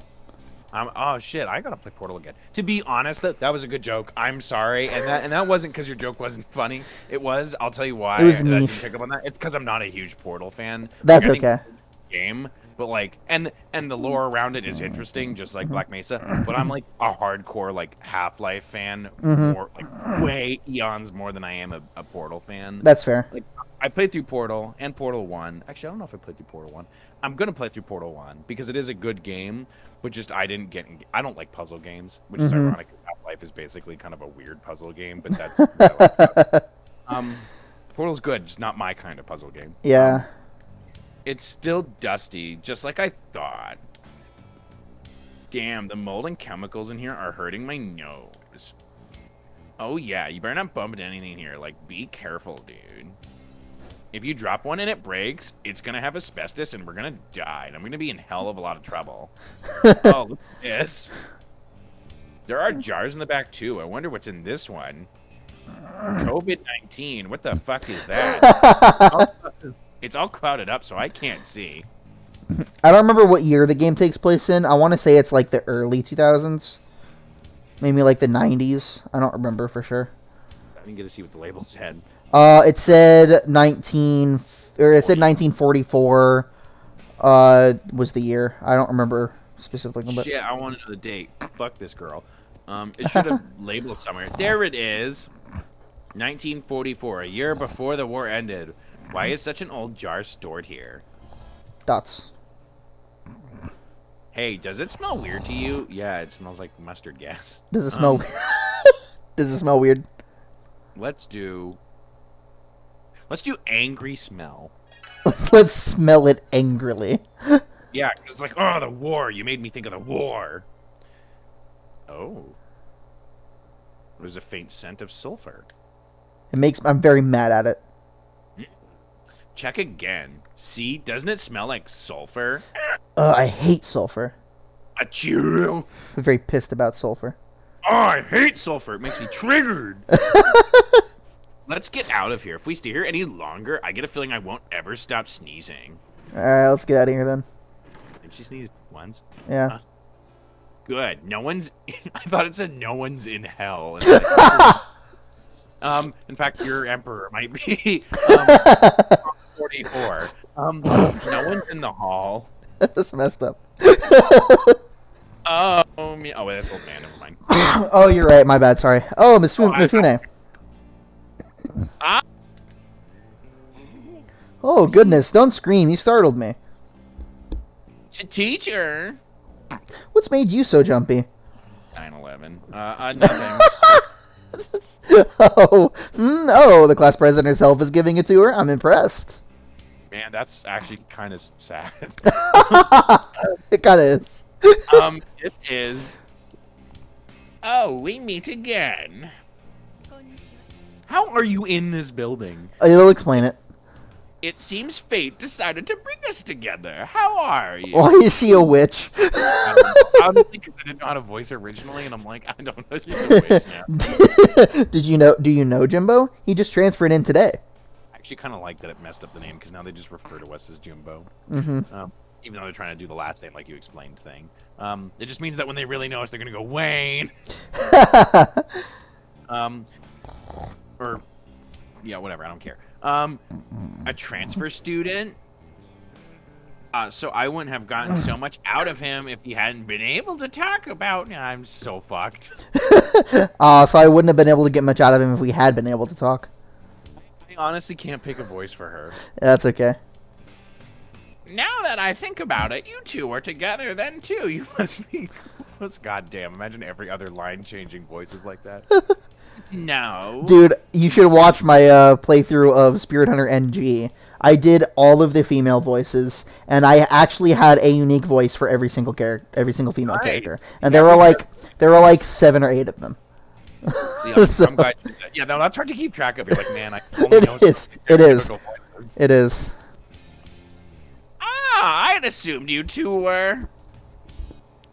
Oh shit! I gotta play Portal again. To be honest, that was a good joke. I'm sorry, and that wasn't because your joke wasn't funny. It was. I'll tell you why. It was I niche. didn't pick up on that. It's because I'm not a huge Portal fan. That's okay. Game, but like, and the lore around it is interesting, just like Black Mesa. But I'm like a hardcore like Half-Life fan, more like way eons more than I am a Portal fan. That's fair. Like, I played through Portal and Portal 1. Actually, I don't know if I played through Portal 1. I'm gonna play through Portal 1 because it is a good game. But just I don't like puzzle games, which is ironic because Half-Life is basically kind of a weird puzzle game, but that's what I like. Portal's good, just not my kind of puzzle game. Yeah. It's still dusty, just like I thought. Damn, the mold and chemicals in here are hurting my nose. Oh yeah, you better not bump into anything here. Like, be careful, dude. If you drop one and it breaks, it's going to have asbestos and we're going to die. And I'm going to be in hell of a lot of trouble. Oh, look at this. There are jars in the back, too. I wonder what's in this one. COVID-19. What the fuck is that? It's all clouded up, so I can't see. I don't remember what year the game takes place in. I want to say it's like the early 2000s. Maybe like the 90s. I don't remember for sure. I didn't get to see what the label said. It said 1944 was the year. I don't remember specifically. But... Shit, I want to know the date. Fuck this girl. It should have labeled somewhere. There it is. 1944, a year before the war ended. Why is such an old jar stored here? Dots. Hey, does it smell weird to you? Yeah, it smells like mustard gas. Does it smell? Does it smell weird? Let's do angry smell. Let's smell it angrily. Yeah, it's like, oh, the war. You made me think of the war. Oh. There's a faint scent of sulfur. I'm very mad at it. Check again. See, doesn't it smell like sulfur? I hate sulfur. Achoo! I'm very pissed about sulfur. Oh, I hate sulfur. It makes me triggered. Let's get out of here. If we stay here any longer, I get a feeling I won't ever stop sneezing. Alright, let's get out of here then. I think she sneezed once. Yeah. Good. No one's... I thought it said no one's in hell. In fact, your emperor might be 44. No one's in the hall. That's messed up. Oh, wait, that's old man. Never mind. Oh, you're right. My bad. Sorry. Oh, Mifune. Oh, goodness. Don't scream. You startled me. Teacher. What's made you so jumpy? 9/11. Nothing. Oh, the class president herself is giving it to her. I'm impressed. Man, that's actually kind of sad. It kind of is. This is. Oh, we meet again. How are you in this building? It'll explain it. It seems fate decided to bring us together. How are you? Why is she a witch? Honestly, because I didn't know how to voice her originally, and I'm like, I don't know she's a witch now. Did you know? Do you know Jimbo? He just transferred in today. I actually kind of like that it messed up the name, because now they just refer to us as Jimbo. Mm-hmm. Even though they're trying to do the last name like you explained thing. It just means that when they really know us, they're going to go, Wayne! Or, yeah, whatever, I don't care. A transfer student? So I wouldn't have gotten so much out of him if he hadn't been able to talk about... I'm so fucked. So I wouldn't have been able to get much out of him if we had been able to talk. I honestly can't pick a voice for her. That's okay. Now that I think about it, you two are together then too. You must be... Goddamn, imagine every other line changing voices like that. No. Dude, you should watch my playthrough of Spirit Hunter NG. I did all of the female voices, and I actually had a unique voice for every single character, every single female character, and there were like 7 or 8 of them. See, I'm glad you did that. Yeah, no, that's hard to keep track of. You're like, man, I only know It is. Ah, I'd assumed you two were.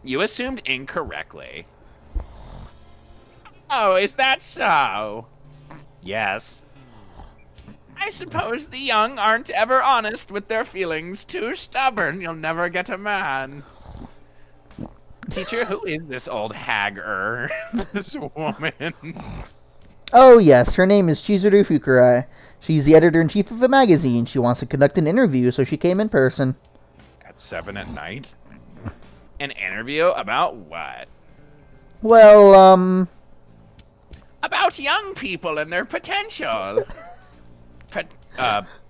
You assumed incorrectly. Oh, is that so? Yes. I suppose the young aren't ever honest with their feelings. Too stubborn, you'll never get a man. Teacher, who is this old hag-er? This woman? Oh yes, her name is Chizuru Fukurai. She's the editor-in-chief of a magazine. She wants to conduct an interview, so she came in person. At 7 at night? An interview about what? Well, About young people and their potential.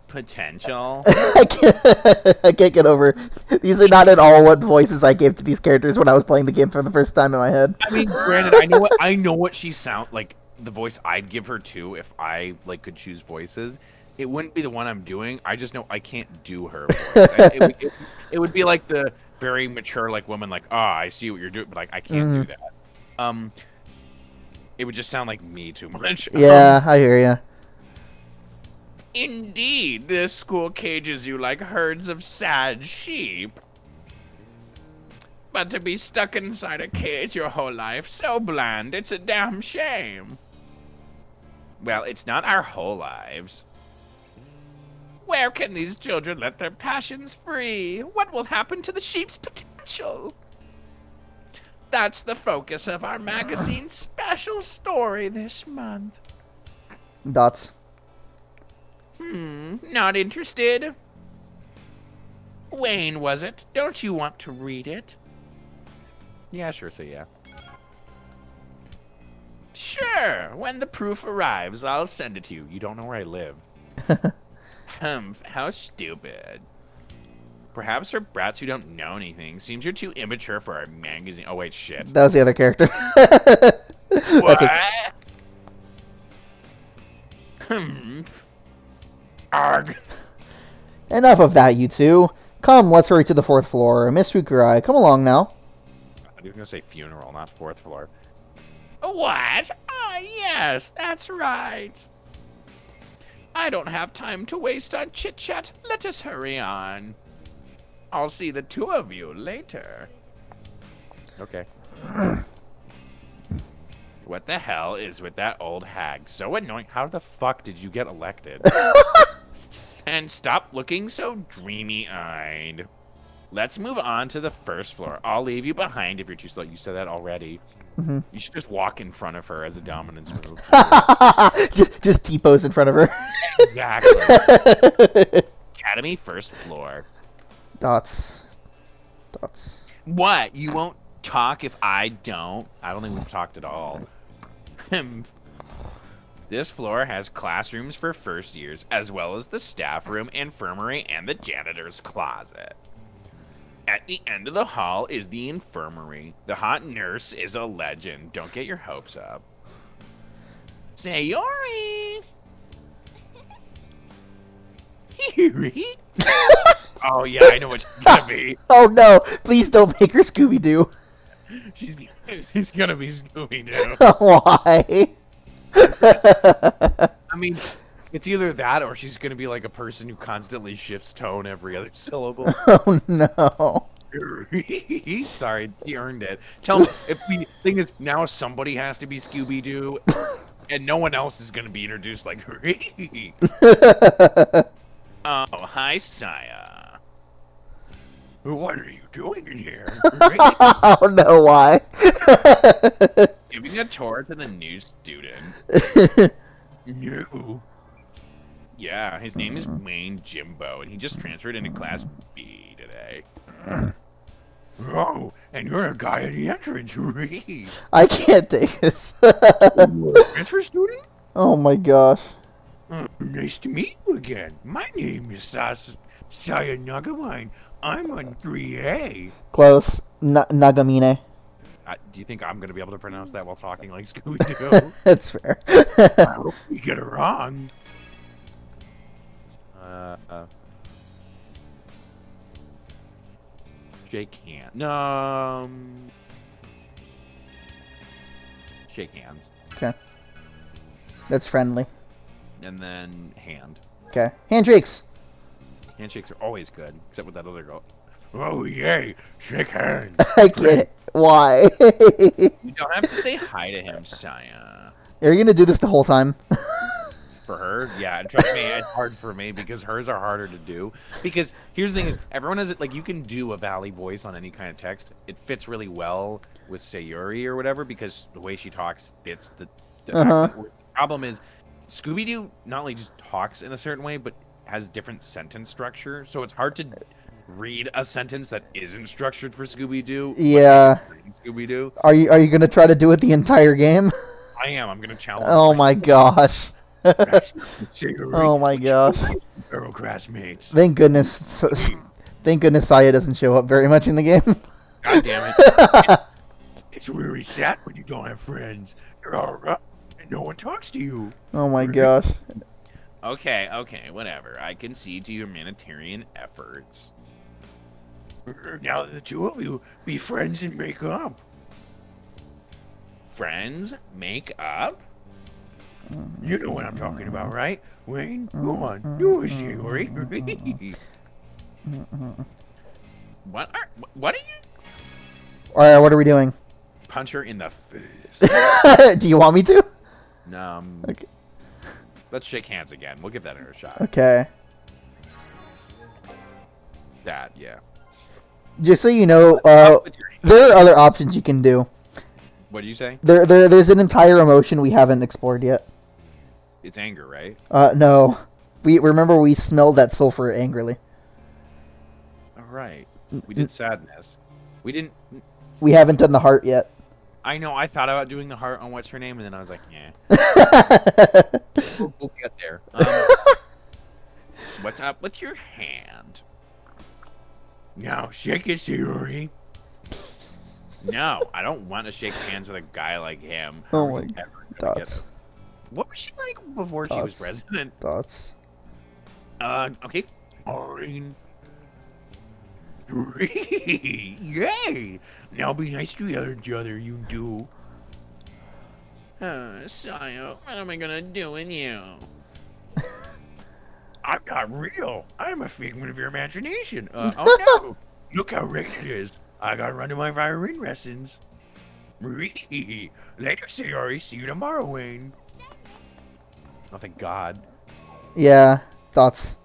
Potential? I can't get over. These are not at all what voices I gave to these characters when I was playing the game for the first time in my head. I mean, granted, I know what she sound like. The voice I'd give her too if I like could choose voices. It wouldn't be the one I'm doing. I just know I can't do her voice. It would be like the very mature like woman, like, I see what you're doing, but like I can't do that. It would just sound like me too much. Yeah, I hear ya. Indeed, this school cages you like herds of sad sheep. But to be stuck inside a cage your whole life, so bland, it's a damn shame. Well, it's not our whole lives. Where can these children let their passions free? What will happen to the sheep's potential? That's the focus of our magazine's special story this month. Dots. Not interested? Wayne, was it? Don't you want to read it? Yeah, sure, say yeah. Sure, when the proof arrives, I'll send it to you. You don't know where I live. How stupid. Perhaps for brats who don't know anything, seems you're too immature for our magazine. Oh, wait, shit. That was the other character. What? Arg. Enough of that, you two. Come, let's hurry to the 4th floor. Miss Fukurai, come along now. I was going to say funeral, not 4th floor. What? Ah, yes, that's right. I don't have time to waste on chit-chat. Let us hurry on. I'll see the 2 of you later. Okay. What the hell is with that old hag? So annoying. How the fuck did you get elected? And stop looking so dreamy-eyed. Let's move on to the 1st floor. I'll leave you behind if you're too slow. You said that already. You should just walk in front of her as a dominance move. just T-pose in front of her. Exactly. Academy 1st floor. Dots. What? You won't talk if I don't? I don't think we've talked at all. This floor has classrooms for 1st years, as well as the staff room, infirmary, and the janitor's closet. At the end of the hall is the infirmary. The hot nurse is a legend. Don't get your hopes up. Sayori! Yuri? Oh, yeah, I know what she's gonna be. Oh no! Please don't make her Scooby Doo. She's gonna be Scooby-Doo. Why? I mean, it's either that or she's gonna be like a person who constantly shifts tone every other syllable. Oh no. Sorry, he earned it. Tell me, if the thing is, now somebody has to be Scooby-Doo, and no one else is gonna be introduced like, oh, hi, Saya. What are you doing in here? Oh no, why? Giving a tour to the new student. New? Yeah, his name is Wayne Jimbo, and he just transferred into Class B today. Oh, and you're a guy at the entrance. I can't take this. Transfer student? Oh my gosh. Nice to meet you again. My name is Saya Nagamine. I'm on 3A. Close. Nagamine. Do you think I'm going to be able to pronounce that while talking like Scooby-Doo? That's fair. I hope we get it wrong. Shake hands. No. Shake hands. Okay. That's friendly. And then hand. Okay. Handshakes. Handshakes are always good, except with that other girl. Oh, yay! Shake hands! I get it. Why? You don't have to say hi to him, Saya. Are you gonna do this the whole time? For her, yeah. And trust me, it's hard for me because hers are harder to do. Because here's the thing: is everyone has it. Like you can do a Valley voice on any kind of text. It fits really well with Sayuri or whatever because the way she talks fits the accent. The problem is Scooby-Doo not only just talks in a certain way, but has different sentence structure. So it's hard to read a sentence that isn't structured for Scooby-Doo. Yeah. Scooby-Doo. Are you gonna try to do it the entire game? I am. I'm gonna challenge. Oh my gosh. Oh my gosh. Fellow classmates. Thank goodness. Thank goodness Saya doesn't show up very much in the game. God damn it. It's really sad when you don't have friends. You're all right, and no one talks to you. Oh my gosh. Okay, whatever. I concede to your humanitarian efforts. Now the two of you be friends and make up. Friends? Make up? You know what I'm talking about, right? Wayne, go on. Do it, Sayori. What are you? Alright, what are we doing? Punch her in the face. Do you want me to? No. Okay. Let's shake hands again. We'll give that another shot. Okay. That, yeah. Just so you know, there are other options you can do. What did you say? There's an entire emotion we haven't explored yet. It's anger, right? No. We smelled that sulfur angrily. All right. We did sadness. We didn't. We haven't done the heart yet. I know. I thought about doing the heart on what's her name, and then I was like, yeah. We'll get there. What's up with your hand? Now shake it, Sayori. No, I don't want to shake hands with a guy like him. Oh my god. What was she like before she was president? Thoughts. Okay. Fine. Yay! Now be nice to each other, you do. Saya, what am I gonna do with you? I'm not real. I'm a figment of your imagination. Oh no! Look how rain it is. I gotta run to my violin lessons. Later, Sayori. See you tomorrow, Wayne. Oh, thank God. Yeah, thoughts.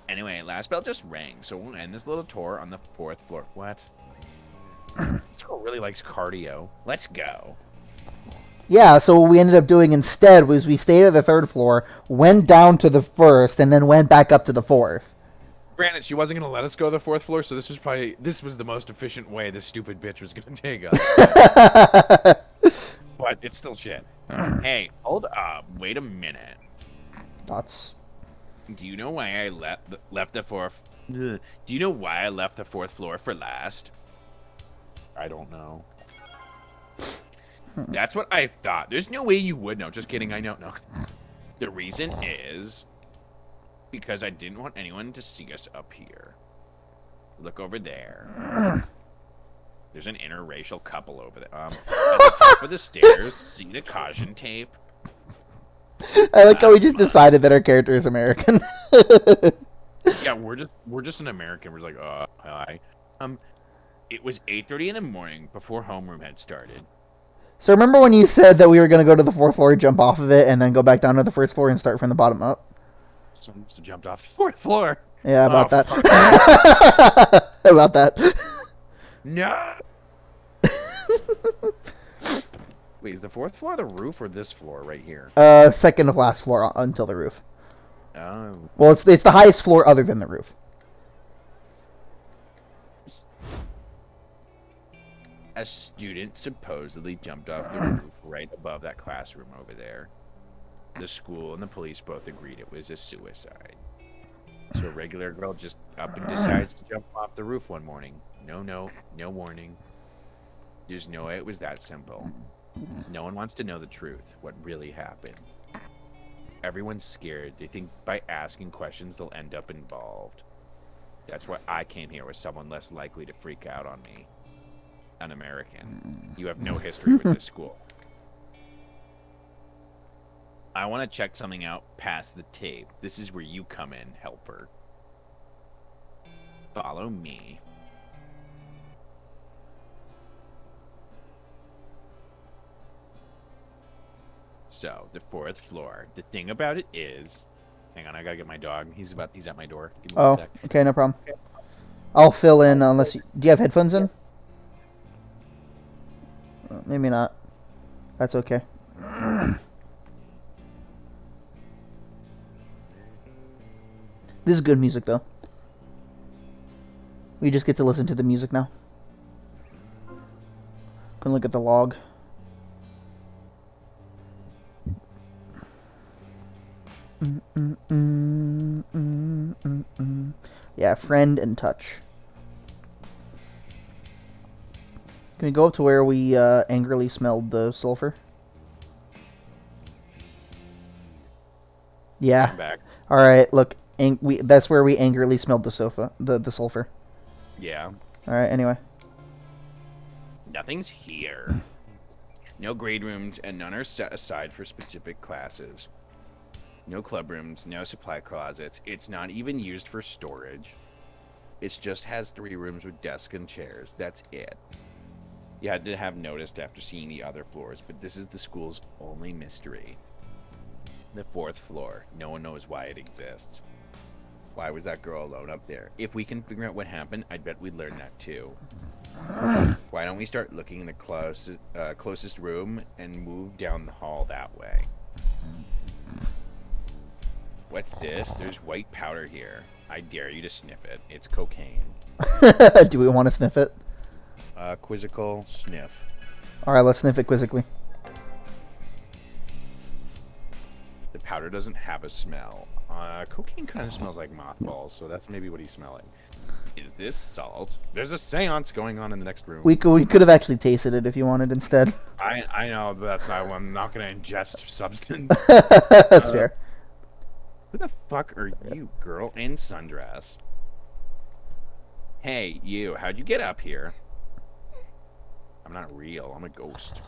Anyway, last bell just rang, so we'll end this little tour on the 4th floor. What? This girl really likes cardio. Let's go. Yeah, so what we ended up doing instead was we stayed at the 3rd floor, went down to the 1st, and then went back up to the 4th. Granted, she wasn't going to let us go to the 4th floor, so this was the most efficient way this stupid bitch was going to take us. But it's still shit. Hey, hold up. Wait a minute. Thoughts? Do you know why I left the 4th? Do you know why I left the 4th floor for last? I don't know. That's what I thought. There's no way you would know. Just kidding. I know. No. The reason is because I didn't want anyone to see us up here. Look over there. There's an interracial couple over there. At the top of the stairs, see the caution tape? I like how we just decided that our character is American. Yeah, we're just an American. We're just like, hi. It was 8:30 in the morning before homeroom had started. So remember when you said that we were going to go to the 4th floor, jump off of it, and then go back down to the 1st floor and start from the bottom up? Someone must have jumped off the 4th floor. Yeah, about that. About that. No. Wait, is the 4th floor the roof or this floor right here? Second to last floor until the roof. Oh. Well, it's the highest floor other than the roof. A student supposedly jumped off the roof right above that classroom over there. The school and the police both agreed it was a suicide. So a regular girl just up and decides to jump off the roof one morning. No warning. There's no way it was that simple. No one wants to know the truth, what really happened. Everyone's scared. They think by asking questions they'll end up involved. That's why I came here with someone less likely to freak out on me. An American. You have no history with this school. I want to check something out past the tape. This is where you come in, helper. Follow me. So, the 4th floor. The thing about it is... Hang on, I gotta get my dog. He's at my door. Give me one sec. Okay, no problem. I'll fill in unless you... Do you have headphones in? Maybe not. That's okay. This is good music, though. We just get to listen to the music now. Can look at the log. Yeah, friend and touch. Can we go up to where we angrily smelled the sulfur? Yeah. I'm back. All right. Look, that's where we angrily smelled the sulfur. Yeah. All right. Anyway. Nothing's here. No grade rooms, and none are set aside for specific classes. No club rooms, no supply closets. It's not even used for storage. It just has 3 rooms with desks and chairs. That's it. You had to have noticed after seeing the other floors, but this is the school's only mystery. The 4th floor. No one knows why it exists. Why was that girl alone up there? If we can figure out what happened, I bet we'd learn that too. Why don't we start looking in the closest room and move down the hall that way? What's this? There's white powder here. I dare you to sniff it. It's cocaine. Do we want to sniff it? Quizzical sniff. Alright, let's sniff it quizzically. The powder doesn't have a smell. Cocaine kind of smells like mothballs, so that's maybe what he's smelling. Is this salt? There's a seance going on in the next room. We could have actually tasted it if you wanted instead. I know, but that's not. I'm not gonna ingest substance. That's fair. Who the fuck are you, girl in sundress? Hey, you. How'd you get up here? I'm not real. I'm a ghost.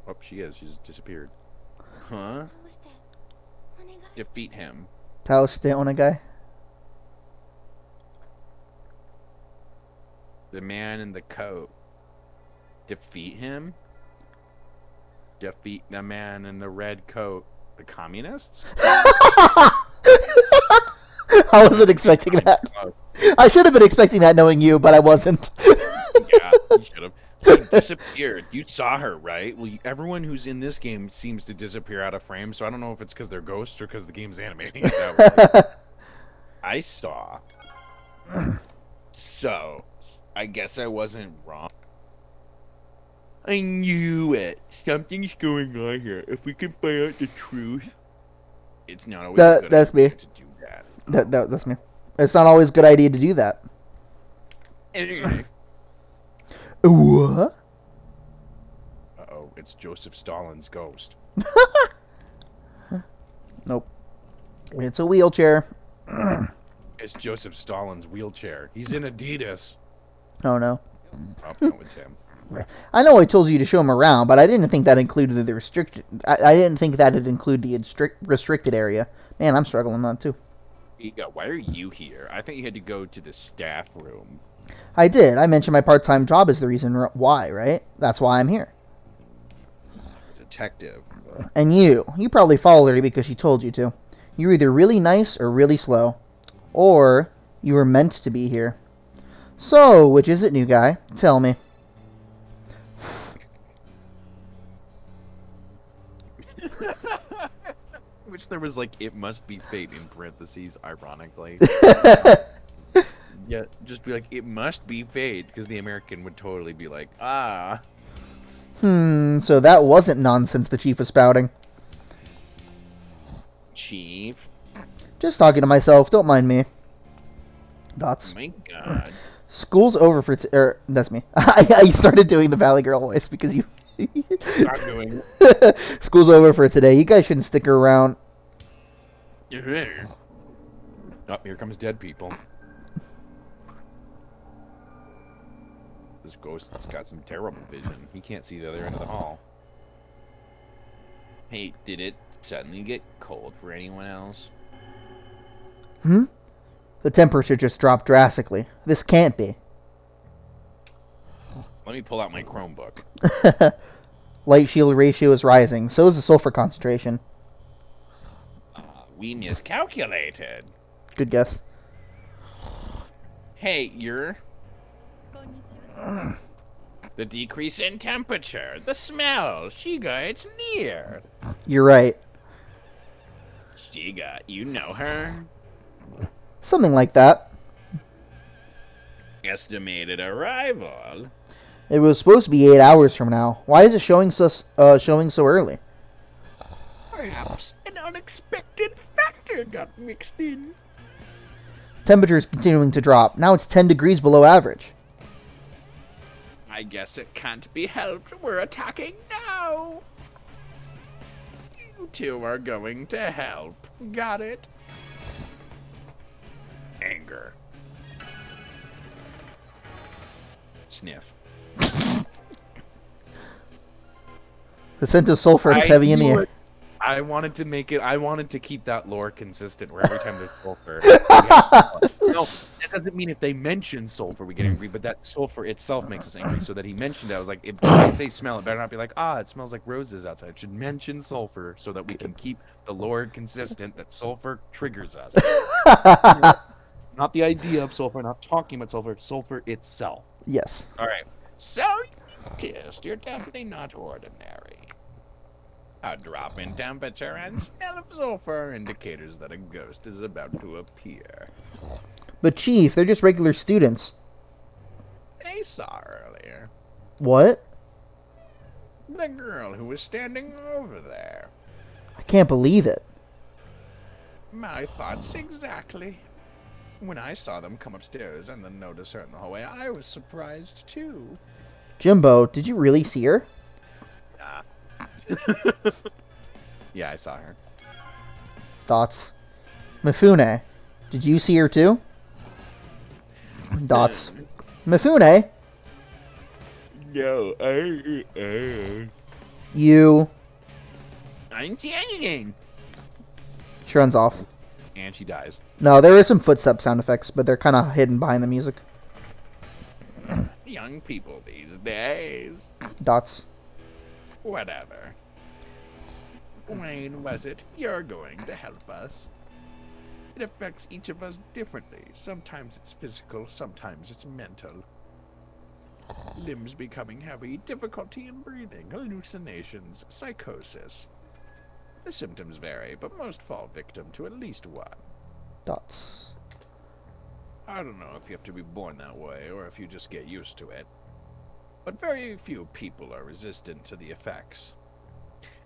Oh, she is. She's disappeared. Huh? Defeat him. Taoste onegai. The man in the coat. Defeat him? Defeat the man in the red coat. The communists? I wasn't expecting that. I should have been expecting that knowing you, but I wasn't. Yeah, you should have. She disappeared. You saw her, right? Well, everyone who's in this game seems to disappear out of frame, so I don't know if it's because they're ghosts or because the game's animating it that way. I saw. So, I guess I wasn't wrong. I knew it. Something's going on here. If we can find out the truth, it's not always a good that's idea me. to do that. That's me. It's not always a good idea to do that. Anyway. What? Uh-oh. No, it's Joseph Stalin's ghost. Nope. It's a wheelchair. It's Joseph Stalin's wheelchair. He's in Adidas. Oh, no. Oh, no, it's him. I know I told you to show him around, but I didn't think that included the restricted... I didn't think that it'd include the restricted area. Man, I'm struggling on too. Why are you here? I think you had to go to the staff room. I did. I mentioned my part-time job is the reason why, right? That's why I'm here. Detective. And you probably followed her because she told you to. You're either really nice or really slow. Or you were meant to be here. So, which is it, new guy? Tell me. Which there was like, it must be fate in parentheses, ironically. Yeah, just be like, it must be fate, because the American would totally be like, ah. So that wasn't nonsense the chief was spouting. Chief? Just talking to myself, don't mind me. Dots. Oh my god. School's over for that's me. I started doing the Valley Girl voice because you... Stop doing School's over for today. You guys shouldn't stick around. Oh, here comes dead people. This ghost's got some terrible vision. He can't see the other end of the hall. Hey, did it suddenly get cold for anyone else? The temperature just dropped drastically. This can't be. Let me pull out my Chromebook. Light shield ratio is rising. So is the sulfur concentration. We miscalculated. Good guess. Hey, you're... The decrease in temperature, the smell, Shiga, it's near. You're right. Shiga, you know her? Something like that. Estimated arrival. It was supposed to be 8 hours from now. Why is it showing so early? Perhaps an unexpected factor got mixed in. Temperature is continuing to drop. Now it's 10 degrees below average. I guess it can't be helped. We're attacking now. You two are going to help. Got it? Anger. Sniff. The scent of sulfur is heavy in the air. I wanted to make it. I wanted to keep that lore consistent, where every time there's sulfur, no, that doesn't mean if they mention sulfur we get angry, but that sulfur itself makes us angry. So that he mentioned it, I was like, if they say smell, it better not be like, it smells like roses outside. It should mention sulfur so that we can keep the lore consistent. That sulfur triggers us. Not the idea of sulfur, not talking about sulfur. Sulfur itself. Yes. All right. So, you're definitely not ordinary. A drop in temperature and smell of sulfur are indicators that a ghost is about to appear. But Chief, they're just regular students. They saw earlier. What? The girl who was standing over there. I can't believe it. My thoughts exactly. When I saw them come upstairs and then notice her in the hallway, I was surprised too. Jimbo, did you really see her? Nah. Yeah, I saw her. Dots. Mifune, did you see her too? Dots. Mifune? No, You. I'm changing. She runs off. And she dies. No, there are some footstep sound effects, but they're kind of hidden behind the music. Young people these days. Dots. Whatever. When was it you're going to help us? It affects each of us differently. Sometimes it's physical, sometimes it's mental. Limbs becoming heavy, difficulty in breathing, hallucinations, psychosis. The symptoms vary, but most fall victim to at least one. Dots. I don't know if you have to be born that way, or if you just get used to it. But very few people are resistant to the effects.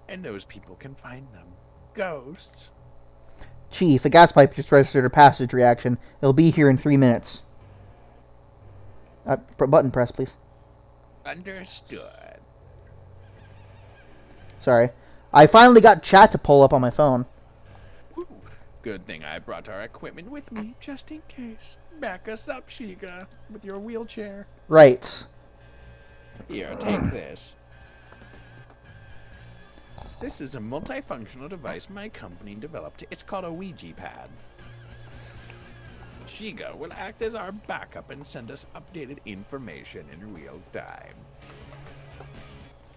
And those people can find them. Ghosts. Chief, a gas pipe just registered a passage reaction. It'll be here in 3 minutes. Button press, please. Understood. Sorry. I finally got chat to pull up on my phone. Ooh, good thing I brought our equipment with me, just in case. Back us up, Shiga, with your wheelchair. Right. Here, take this. This is a multifunctional device my company developed. It's called a Ouija pad. Shiga will act as our backup and send us updated information in real time.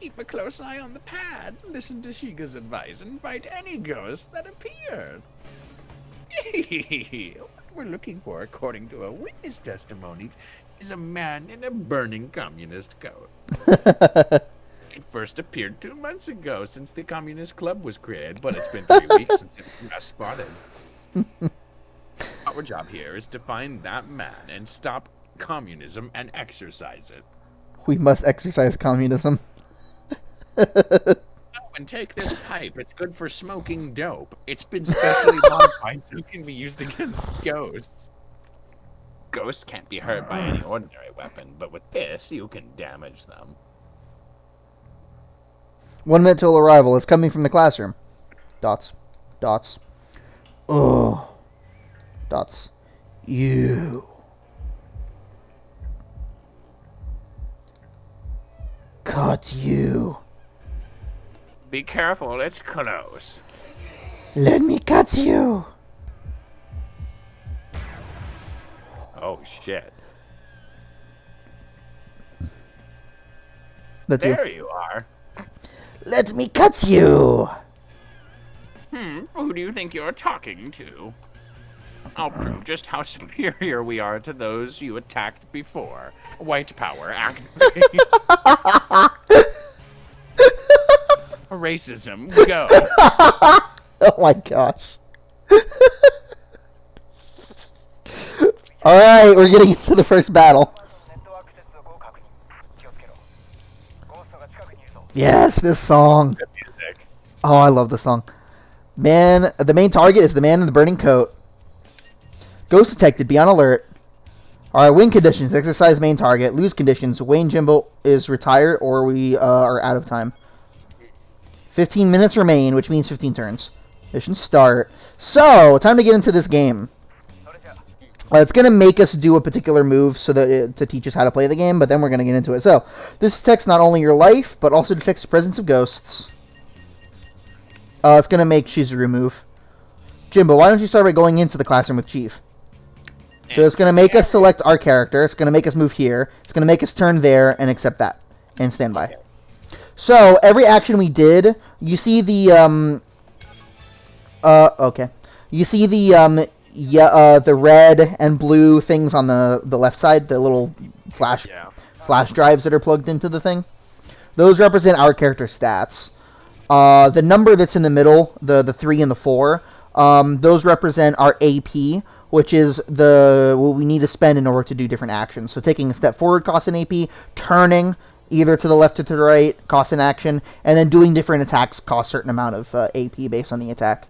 Keep a close eye on the pad, listen to Shiga's advice, and fight any ghosts that appear. What we're looking for, according to a witness testimonies, is a man in a burning communist coat. It first appeared 2 months ago, since the Communist Club was created, but it's been 3 weeks since it was last spotted. Our job here is to find that man and stop communism and exorcise it. We must exercise communism. Oh, and take this pipe. It's good for smoking dope. It's been specially modified so it can be used against ghosts. Ghosts can't be hurt by any ordinary weapon, but with this, you can damage them. 1 minute till arrival. It's coming from the classroom. Dots. Dots. Ugh. Dots. You. Cut you. Be careful, it's close. Let me cut you. Oh, shit. That's there you are. Let me cut you. Who do you think you're talking to? I'll prove just how superior we are to those you attacked before. White power activate. Racism, go. Oh my gosh. Alright, we're getting into the first battle. Yes, this song. Oh, I love this song. Man, the main target is the man in the burning coat. Ghost detected, be on alert. Alright, win conditions, exercise main target. Lose conditions, Wayne Jimbo is retired or we are out of time. 15 minutes remain, which means 15 turns. Mission start. So, time to get into this game. It's going to make us do a particular move so that to teach us how to play the game, but then we're going to get into it. So, this detects not only your life, but also detects the presence of ghosts. It's going to make Shizuru move. Jimbo, why don't you start by going into the classroom with Chief? So it's going to make us select our character. It's going to make us move here. It's going to make us turn there and accept that. And stand by. So, every action we did, you see the, okay. You see the red and blue things on the left side, the little flash drives that are plugged into the thing. Those represent our character stats. The number that's in the middle, the 3 and the 4, those represent our AP, which is what we need to spend in order to do different actions. So taking a step forward costs an AP, turning either to the left or to the right costs an action, and then doing different attacks costs a certain amount of AP based on the attack.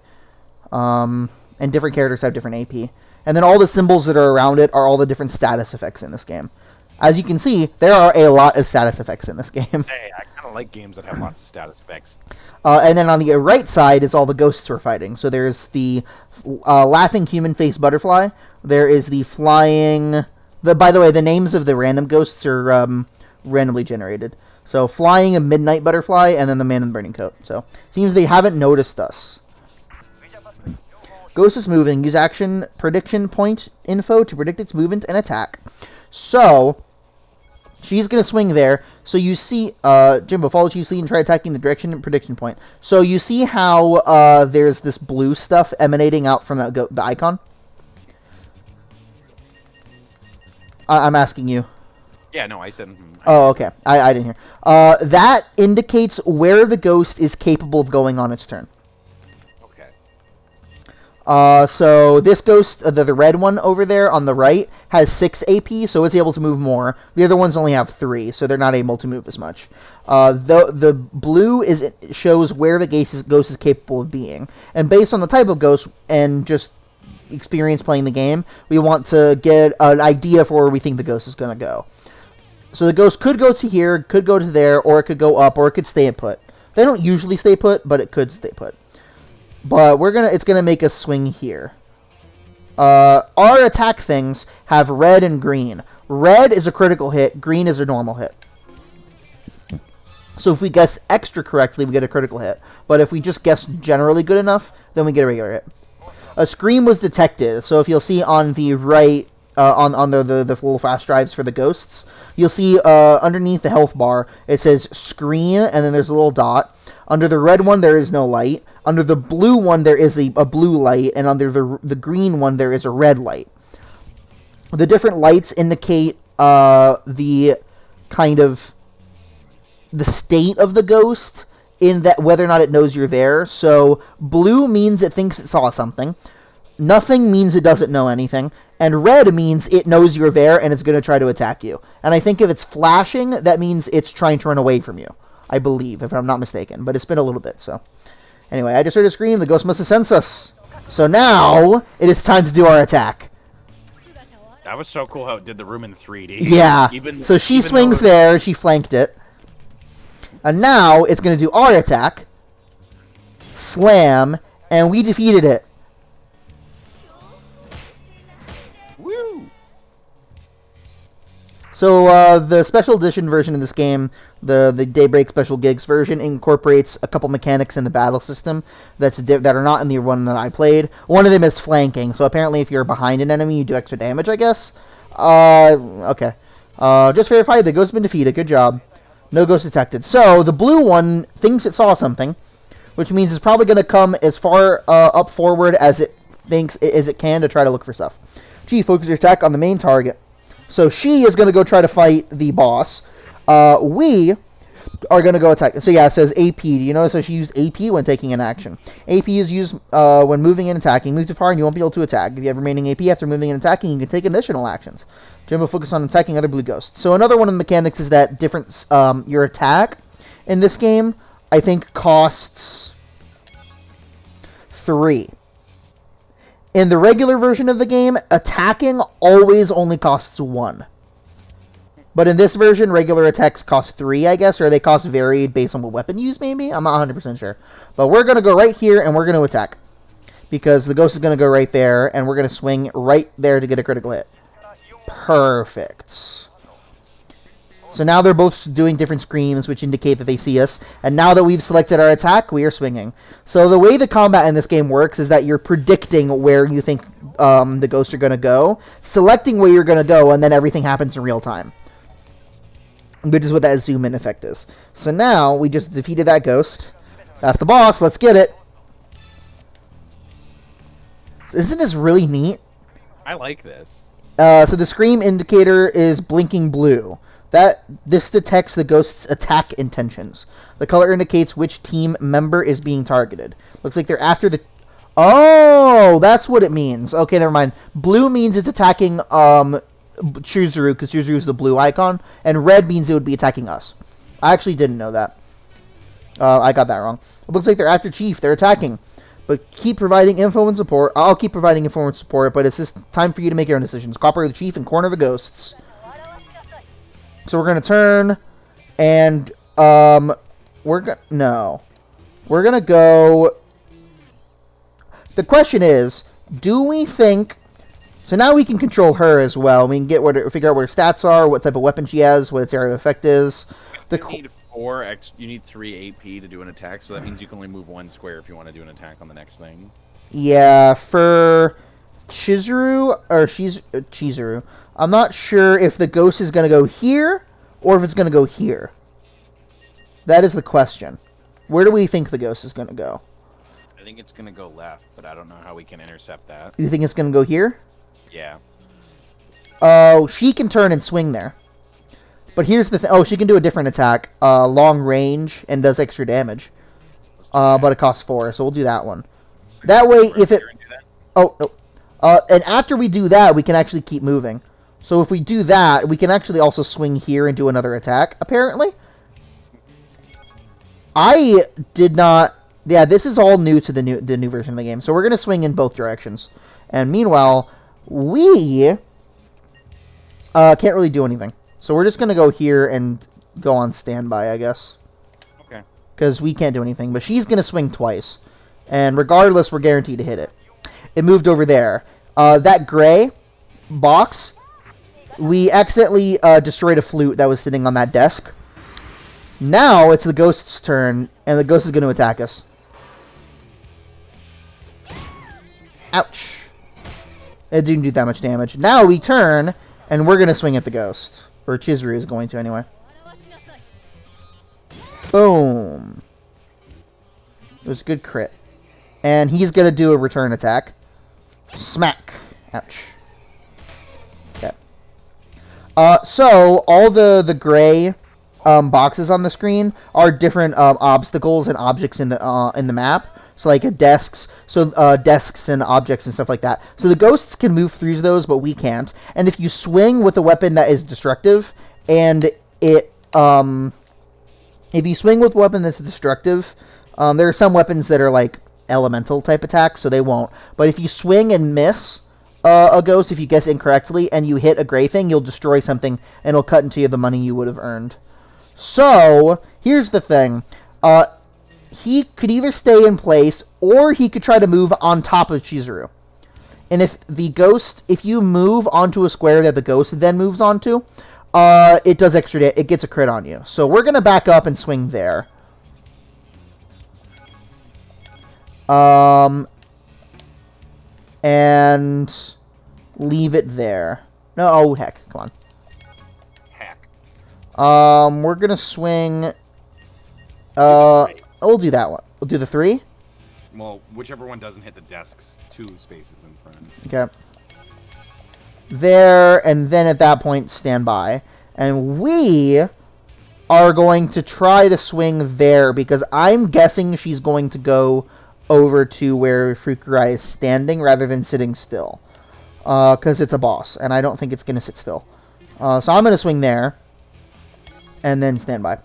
And different characters have different AP. And then all the symbols that are around it are all the different status effects in this game. As you can see, there are a lot of status effects in this game. Hey, I kind of like games that have lots of status effects. And then on the right side is all the ghosts we're fighting. So there's the laughing human face butterfly. There is the flying... By the way, the names of the random ghosts are randomly generated. So flying a midnight butterfly, and then the man in the burning coat. So seems they haven't noticed us. Ghost is moving. Use action prediction point info to predict its movement and attack. So, she's going to swing there. So you see, Jimbo, follow Chief's lead and try attacking the direction and prediction point. So you see how there's this blue stuff emanating out from the icon? I'm asking you. Yeah, no, I said... Oh, okay. I didn't hear. That indicates where the ghost is capable of going on its turn. So this ghost, the red one over there on the right, has 6 AP, so it's able to move more. The other ones only have 3, so they're not able to move as much. The blue shows where the ghost is capable of being. And based on the type of ghost and just experience playing the game, we want to get an idea for where we think the ghost is going to go. So the ghost could go to here, could go to there, or it could go up, or it could stay put. They don't usually stay put, but it could stay put. But it's gonna make us swing here. Our attack things have red and green. Red is a critical hit, green is a normal hit. So if we guess extra correctly, we get a critical hit. But if we just guess generally good enough, then we get a regular hit. A scream was detected, so if you'll see on the right, on the little flash drives for the ghosts, you'll see underneath the health bar, it says scream, and then there's a little dot. Under the red one, there is no light. Under the blue one, there is a blue light, and under the green one, there is a red light. The different lights indicate the kind of the state of the ghost, in that whether or not it knows you're there. So blue means it thinks it saw something. Nothing means it doesn't know anything. And red means it knows you're there and it's going to try to attack you. And I think if it's flashing, that means it's trying to run away from you. I believe, if I'm not mistaken. But it's been a little bit, so. Anyway, I just heard a scream. The ghost must have sensed us. So now, it is time to do our attack. That was so cool how it did the room in 3D. Yeah. So she swings there. She flanked it. And now, it's going to do our attack. Slam. And we defeated it. Woo! So, the special edition version of this game, the Daybreak Special Gigs version, incorporates a couple mechanics in the battle system that are not in the one that I played. One of them is flanking, so apparently if you're behind an enemy, you do extra damage, I guess. Okay. Just verified, the ghost has been defeated. Good job. No ghost detected. So, the blue one thinks it saw something, which means it's probably going to come as far up forward as it thinks as it can to try to look for stuff. G, focus your attack on the main target. So she is going to go try to fight the boss. We are going to go attack. So yeah, it says AP. Do you notice how she used AP when taking an action? AP is used when moving and attacking. Move too far and you won't be able to attack. If you have remaining AP after moving and attacking, you can take additional actions. Jim will focus on attacking other blue ghosts. So another one of the mechanics is that your attack in this game, I think, costs 3. In the regular version of the game, attacking always only costs 1. But in this version, regular attacks cost 3, I guess, or they cost varied based on what weapon you use, maybe? I'm not 100% sure. But we're going to go right here, and we're going to attack. Because the ghost is going to go right there, and we're going to swing right there to get a critical hit. Perfect. So now they're both doing different screams, which indicate that they see us. And now that we've selected our attack, we are swinging. So the way the combat in this game works is that you're predicting where you think the ghosts are going to go, selecting where you're going to go, and then everything happens in real time. Which is what that zoom in effect is. So now, we just defeated that ghost. That's the boss. Let's get it. Isn't this really neat? I like this. So the scream indicator is blinking blue. This detects the ghost's attack intentions. The color indicates which team member is being targeted. Looks like they're after the... Oh, that's what it means. Okay, never mind. Blue means it's attacking Chizuru, because Chizuru is the blue icon, and red means it would be attacking us. I actually didn't know that. I got that wrong. It looks like they're after Chief. They're attacking. But keep providing info and support. I'll keep providing info and support, but it's just time for you to make your own decisions. Cooperate the Chief and corner the ghosts. So we're going to turn, and we're going to go... The question is, do we think... So now we can control her as well. We can figure out what her stats are, what type of weapon she has, what its area of effect is. You need 3 AP to do an attack, so that means you can only move 1 square if you want to do an attack on the next thing. Yeah, for Chizuru, I'm not sure if the ghost is going to go here, or if it's going to go here. That is the question. Where do we think the ghost is going to go? I think it's going to go left, but I don't know how we can intercept that. You think it's going to go here? Yeah. Oh, she can turn and swing there. But here's the thing. Oh, she can do a different attack. Long range and does extra damage. But it costs 4, so we'll do that one. That way, if it... Oh, no. And after we do that, we can actually keep moving. So if we do that, we can actually also swing here and do another attack, apparently. I did not... Yeah, this is all new to the new version of the game. So we're going to swing in both directions. And meanwhile, we can't really do anything. So we're just going to go here and go on standby, I guess. Okay. because we can't do anything. But she's going to swing twice. And regardless, we're guaranteed to hit it. It moved over there. That gray box, we accidentally destroyed a flute that was sitting on that desk. Now it's the ghost's turn, and the ghost is going to attack us. Ouch. It didn't do that much damage. Now we turn, and we're going to swing at the ghost. Or Chizuru is going to, anyway. Boom. It was a good crit. And he's going to do a return attack. Smack. Ouch. Okay. So, all the gray boxes on the screen are different obstacles and objects in the map. So like desks, desks and objects and stuff like that. So the ghosts can move through those, but we can't. And if you swing with a weapon that is destructive, and if you swing with a weapon that's destructive, there are some weapons that are like elemental type attacks, so they won't. But if you swing and miss a ghost, if you guess incorrectly, and you hit a gray thing, you'll destroy something, and it'll cut into you the money you would have earned. So here's the thing. He could either stay in place, or he could try to move on top of Chizuru. And if you move onto a square that the ghost then moves onto, it does extra damage. It gets a crit on you. So we're going to back up and swing there. And leave it there. No, oh heck, come on. Heck. We're going to swing... we'll do that one. We'll do the 3. Well, whichever one doesn't hit the desks, 2 spaces in front. Okay. There, and then at that point, stand by. And we are going to try to swing there, because I'm guessing she's going to go over to where Fukurai is standing, rather than sitting still. Because it's a boss, and I don't think it's going to sit still. So I'm going to swing there, and then stand by.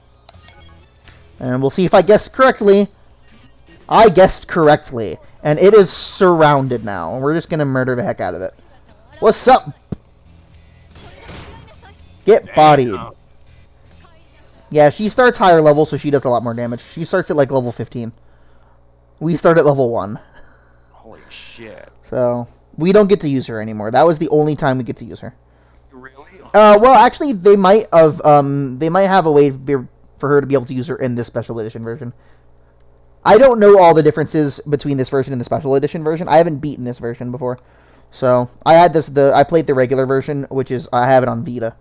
And we'll see if I guessed correctly. I guessed correctly. And it is surrounded now. We're just going to murder the heck out of it. What's up? Get bodied. Yeah, she starts higher level, so she does a lot more damage. She starts at like level 15. We start at level 1. Holy shit. So, we don't get to use her anymore. That was the only time we get to use her. Really? Well, actually, they might have a way for her to be able to use her in this special edition version. I don't know all the differences between this version and the special edition version. I haven't beaten this version before. So, I played the regular version, which is, I have it on Vita.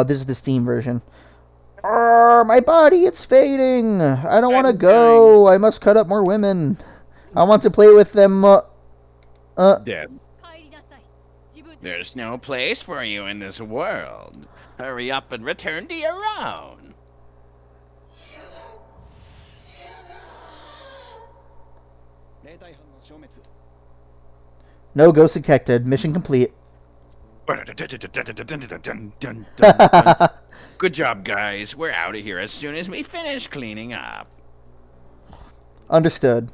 This is the Steam version. My body, it's fading. I don't want to go. I must cut up more women. I want to play with them. Dead. There's no place for you in this world. Hurry up and return to your own. No ghost detected. Mission complete. Good job, guys. We're out of here as soon as we finish cleaning up. Understood.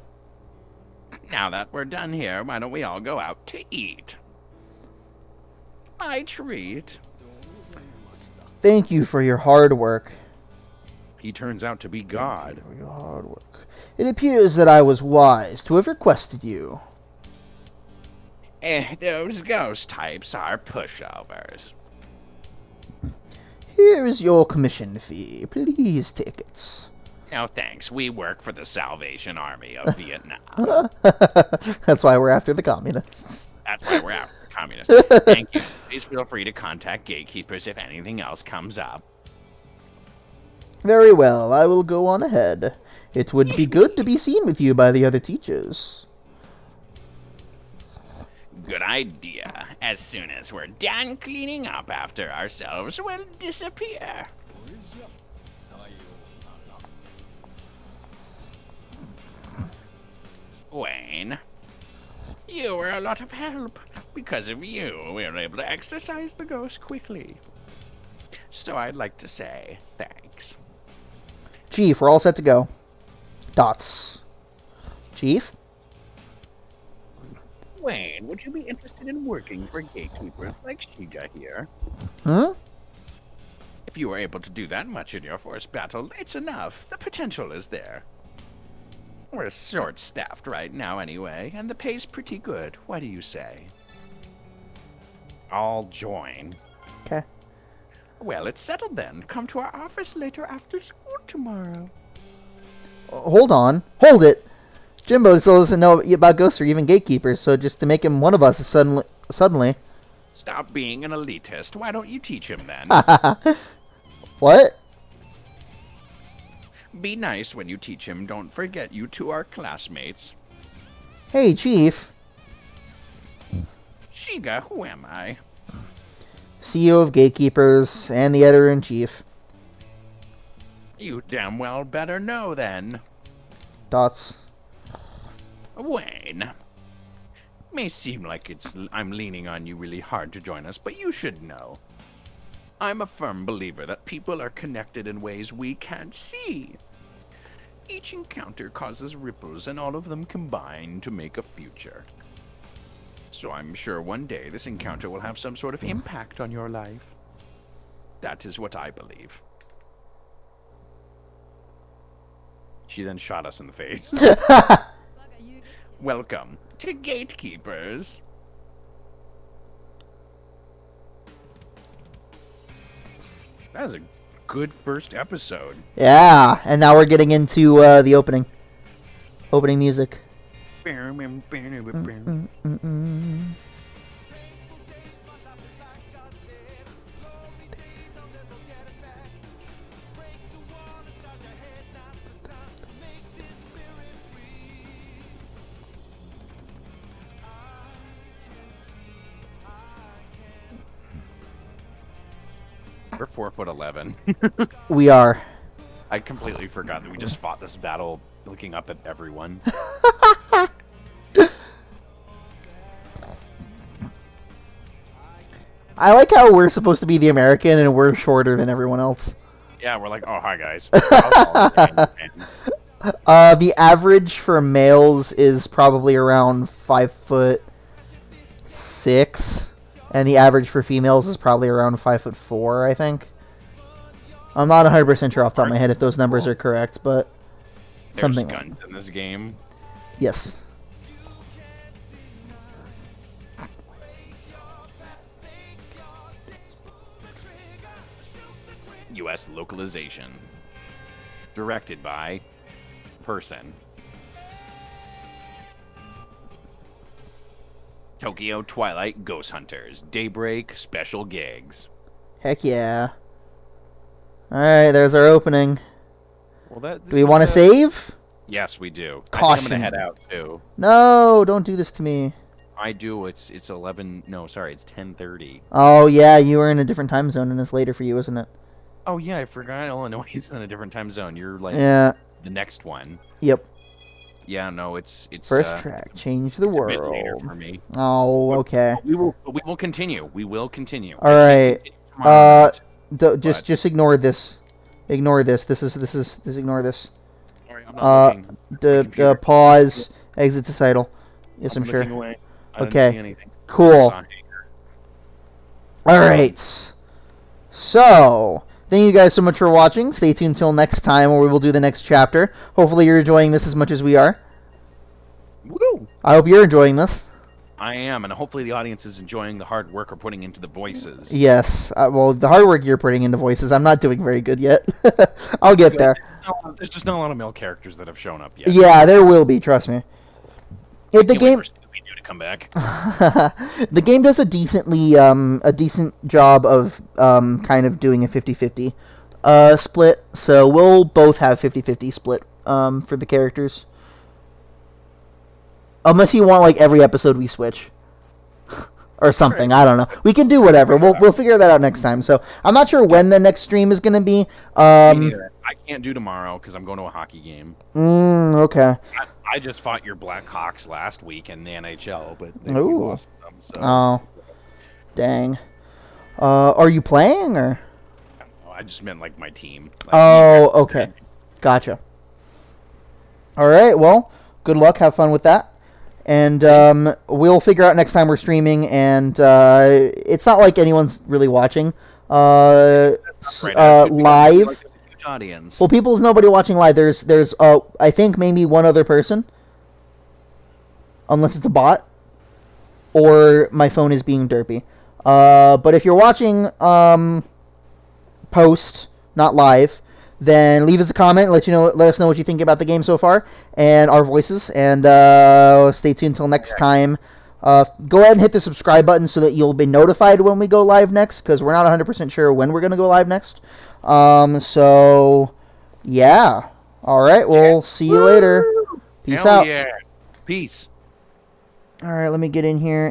Now that we're done here, why don't we all go out to eat? My treat. Thank you for your hard work. He turns out to be God. For your hard work. It appears that I was wise to have requested you. Those ghost types are pushovers. Here is your commission fee. Please take it. No thanks. We work for the Salvation Army of Vietnam. That's why we're after the communists. That's why we're after the communists. Thank you. Please feel free to contact gatekeepers if anything else comes up. Very well. I will go on ahead. It would be good to be seen with you by the other teachers. Good idea. As soon as we're done cleaning up after ourselves, we'll disappear. Wayne, you were a lot of help. Because of you, we were able to exorcise the ghost quickly. So I'd like to say thanks. Chief, we're all set to go. Dots. Chief? Wayne, would you be interested in working for gatekeepers like Shiga here? Hmm? If if you were able to do that much in your first battle, it's enough. The potential is there. We're short-staffed right now anyway, and the pay's pretty good. What do you say? I'll join. Okay. Well, it's settled then. Come to our office later after school tomorrow. Hold on. Hold it. Jimbo still doesn't know about ghosts or even gatekeepers, so just to make him one of us suddenly. Stop being an elitist. Why don't you teach him then? What? Be nice when you teach him. Don't forget you two are classmates. Hey, Chief. Shiga, who am I? CEO of Gatekeepers and the editor-in-chief. You damn well better know then. Dots. Wayne. May seem like I'm leaning on you really hard to join us, but you should know. I'm a firm believer that people are connected in ways we can't see. Each encounter causes ripples, and all of them combine to make a future. So I'm sure one day this encounter will have some sort of impact on your life. That is what I believe. She then shot us in the face. Welcome to Gatekeepers. That was a good first episode. Yeah, and now we're getting into the opening music. We're 4'11". We are. I completely forgot that we just fought this battle looking up at everyone. I like how we're supposed to be the American and we're shorter than everyone else. Yeah, we're like, oh, hi, guys. The average for males is probably around 5'6", and the average for females is probably around 5'4", I think. I'm not 100% sure off the top of my head if those numbers are correct, but There's something. guns in this game. Yes. U.S. localization. Directed by person. Tokyo Twilight Ghost Hunters. Daybreak special gigs. Heck yeah. Alright, there's our opening. Well, Do we want to save? Yes, we do. Caution. I think I'm gonna head out too. No, don't do this to me. I do. It's 11. No, sorry, it's 10:30. Oh yeah, you were in a different time zone and it's later for you, isn't it? Oh yeah, I forgot. Illinois is in a different time zone. You're like Yeah. the next one. Yep. Yeah, no, it's First track, change the it's a bit later world. for me. Oh, okay. We will continue. We will continue. All right. Just ignore this. Ignore this. This ignore this. Sorry, I'm not looking. Pause. Exit to title. Yes, I'm sure. Away. I didn't Okay. see anything. Cool. I saw Hager. All right. So, thank you guys so much for watching. Stay tuned till next time where we will do the next chapter. Hopefully you're enjoying this as much as we are. Woo! I hope you're enjoying this. I am, and hopefully the audience is enjoying the hard work we're putting into the voices. Yes. Well, the hard work you're putting into voices, I'm not doing very good yet. I'll get there. There's just not a lot of male characters that have shown up yet. Yeah, there will be. Trust me. If the game, to come back. the game does a decent job of kind of doing a 50-50 split. So we'll both have 50-50 split for the characters. Unless you want like every episode we switch. Or something, I don't know. We can do whatever. We'll figure that out next time. So I'm not sure when the next stream is gonna be. Me neither. I can't do tomorrow because I'm going to a hockey game. Okay. I just fought your Blackhawks last week in the NHL, but we Ooh. lost them. So. Oh, dang. Are you playing or? I just meant like my team. Like, Oh, okay. Gotcha. All right. Well, good luck. Have fun with that. And we'll figure out next time we're streaming. And it's not like anyone's really watching. Right now, it should be live. like there's a huge audience. Well, there's nobody watching live. There's I think maybe one other person, unless it's a bot, or my phone is being derpy. But if you're watching post, not live, then leave us a comment. Let us know what you think about the game so far and our voices. And stay tuned until next time. Go ahead and hit the subscribe button so that you'll be notified when we go live next, because we're not 100% sure when we're going to go live next. So, yeah. All right, we'll see you later. Peace Hell out. yeah. Peace. All right, let me get in here.